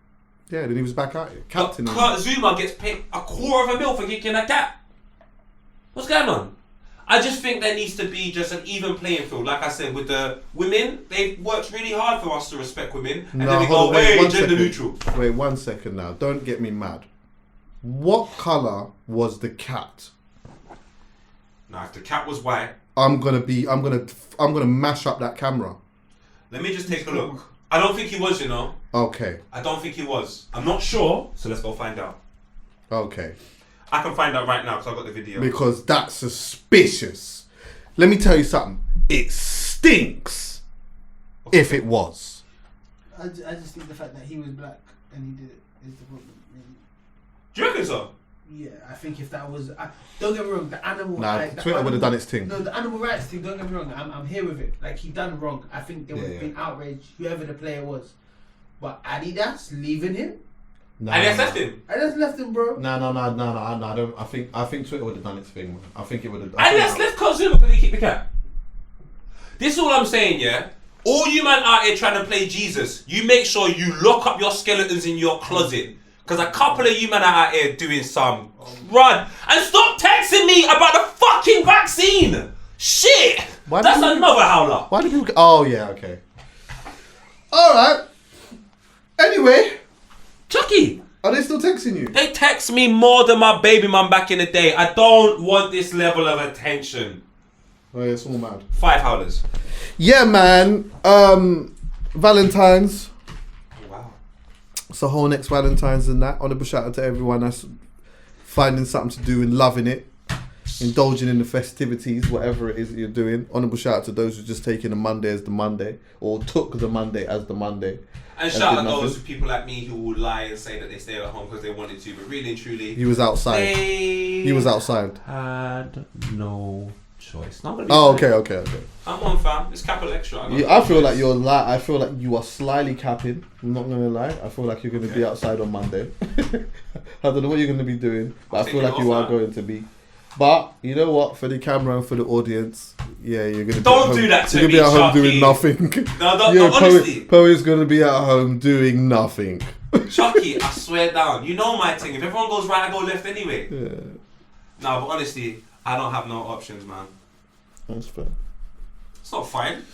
Yeah, then he was back out here. Captain. Kurt Zuma gets paid $250,000 for kicking a cat. What's going on? I just think there needs to be just an even playing field. Like I said, with the women, they've worked really hard for us to respect women. And then we go, hey, gender neutral. Wait 1 second now. Don't get me mad. What colour was the cat? Now, if the cat was white, I'm gonna mash up that camera. Let me just take a look. I don't think he was, you know. Okay. I don't think he was. I'm not sure, so let's go find out. Okay. I can find out right now because I've got the video. Because that's suspicious. Let me tell you something. It stinks. Okay. If it was. I just think the fact that he was black and he did it is the problem. Do you reckon so? Yeah, I think if that was... don't get me wrong, the animal... Nah, Twitter would have done its thing. No, the animal rights thing, don't get me wrong, I'm here with it. Like, he done wrong. I think there would have been outrage, whoever the player was. But Adidas leaving him? Adidas left him? Adidas left him, bro. No. I think Twitter would have done its thing, man. I think it would have... Adidas left Kurt Zuma because he kicked the cat. This is all I'm saying, yeah? All you man out here trying to play Jesus, you make sure you lock up your skeletons in your closet. Because a couple of you men are out here doing some run. And stop texting me about the fucking vaccine. Shit. That's another howler. Why do people... Oh, yeah, okay. Alright. Anyway. Chuckie. Are they still texting you? They text me more than my baby mum back in the day. I don't want this level of attention. Oh, yeah, it's all mad. 5 howlers. Yeah, man. Valentine's. Wow. So whole next Valentine's and that. Honourable shout out to everyone that's finding something to do and loving it, indulging in the festivities, whatever it is that you're doing. Honourable shout out to those who just taking the Monday as the Monday, or took the Monday as the Monday. And shout out those people like me who will lie and say that they stayed at home because they wanted to, but really and truly, he was outside. He was outside. Had no choice. Not gonna be Okay. I'm on, fam. It's capital extra. I feel like you're I feel like you are slyly capping. I'm not gonna lie. I feel like you're gonna be outside on Monday. I don't know what you're gonna be doing, but I feel like you are going to be. But you know what? For the camera and for the audience, yeah, you're gonna. Don't do that to me, You're gonna be at home Chuckie. doing nothing. No, honestly. Poe's gonna be at home doing nothing. Chuckie, I swear down. You know my thing. If everyone goes right, I go left anyway. Yeah, No, but honestly, I don't have no options, man. that's fair. It's not fine.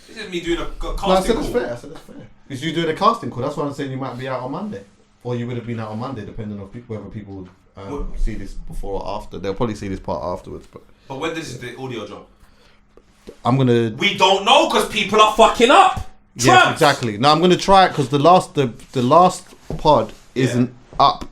This is me doing a casting No, I said call. that's fair. I said that's fair. Because you doing a casting call. That's why I'm saying you might be out on Monday, or you would have been out on Monday, depending on whether people see this before or after. They'll probably see this part afterwards, but when does the audio drop? I'm gonna. We don't know because people are fucking up. Yes, Tramps. exactly. No, I'm gonna try it because the last pod isn't up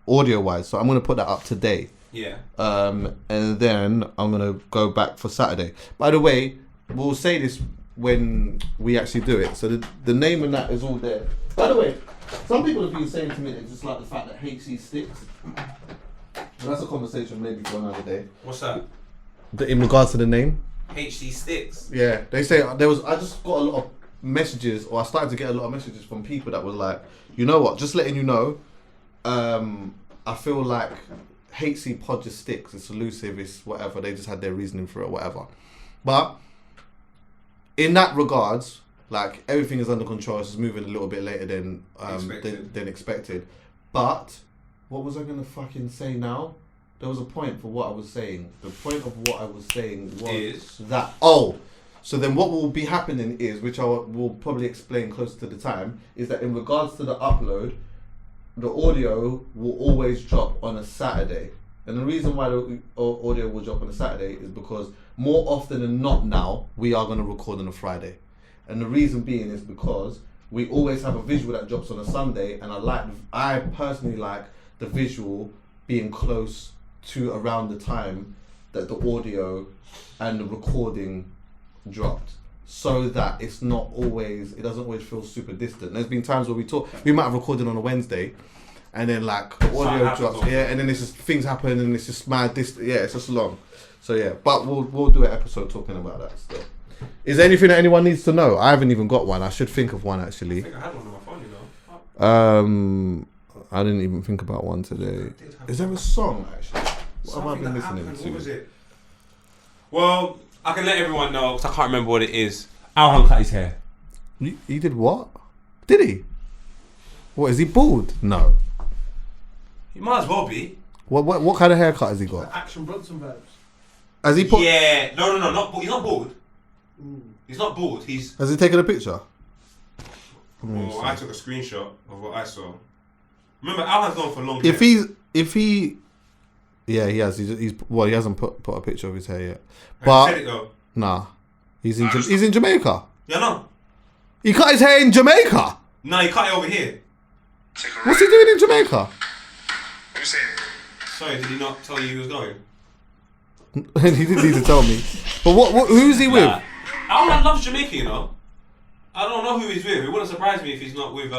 audio wise, so I'm gonna put that up today. Yeah. And then I'm gonna go back for Saturday. By the way, we'll say this when we actually do it. So the name and that is all there. By the way, some people have been saying to me they just like the fact that HC sticks. But that's a conversation maybe for another day. What's that? In regards to the name. HD sticks. Yeah, they say I just got a lot of messages, or I started to get a lot of messages from people that was like, you know what, just letting you know, I feel like HC pod just sticks, it's elusive, it's whatever, they just had their reasoning for it, whatever. But in that regards, like everything is under control, it's just moving a little bit later than expected. But what was I gonna fucking say now? There was a point for what I was saying. The point of what I was saying was that so then what will be happening is, which I will probably explain closer to the time, is that in regards to the upload, the audio will always drop on a Saturday. And the reason why the audio will drop on a Saturday is because more often than not now, we are going to record on a Friday. And the reason being is because we always have a visual that drops on a Sunday, and I personally like the visual being close to around the time that the audio and the recording dropped, so that it doesn't always feel super distant. There's been times where we might have recorded on a Wednesday, and then like the audio drops, and then it's just things happen, and it's just mad distant. Yeah, it's just long. So yeah, but we'll do an episode talking about that still. Is there anything that anyone needs to know? I haven't even got one. I should think of one actually. I think I had one on my phone, you know. I didn't even think about one today. Is there a song actually? What have I been listening to? What was it? Well, I can let everyone know because I can't remember what it is. Owing cut his hair. He did what? Did he? What, is he bald? No. He might as well be. What kind of haircut has he got? Action Bronson vibes. Has he put? Yeah. No. Not. He's not bald. He's not bald. Has he taken a picture? Well, I took a screenshot of what I saw. Remember, Alan's gone for long hair. Yeah, he has. He hasn't put a picture of his hair yet. Have But you said it though? Nah, he's in Jamaica. Yeah, no. He cut his hair in Jamaica. No, he cut it over here. What's he doing in Jamaica? Sorry, did he not tell you he was going? He didn't need to tell me. But who's he with? Alan loves Jamaica, you know. I don't know who he's with. It wouldn't surprise me if he's not with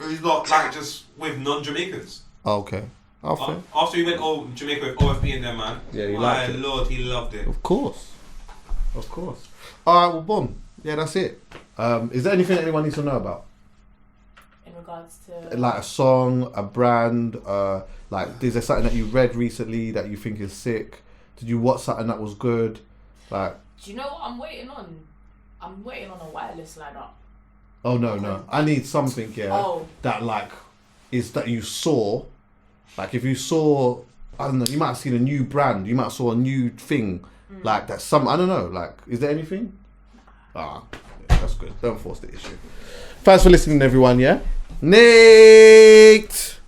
he's not like just with non-Jamaicans. Oh, okay. Fair. After he went Jamaica with OFB and them, man. Yeah, he liked it. My lord, he loved it. Of course. Alright, well, boom. Yeah, that's it. Is there anything that anyone needs to know about? In regards to Like a song, a brand, like is there something that you read recently that you think is sick? Did you watch something that was good? Like, do you know what I'm waiting on? I'm waiting on a wireless lineup. oh no. I need something, that like is that you saw. Like if you saw, I don't know, you might have seen a new brand, you might have saw a new thing, like that's I don't know, like, is there anything? Yeah, that's good. Don't force the issue. Thanks for listening, everyone, yeah? Nate!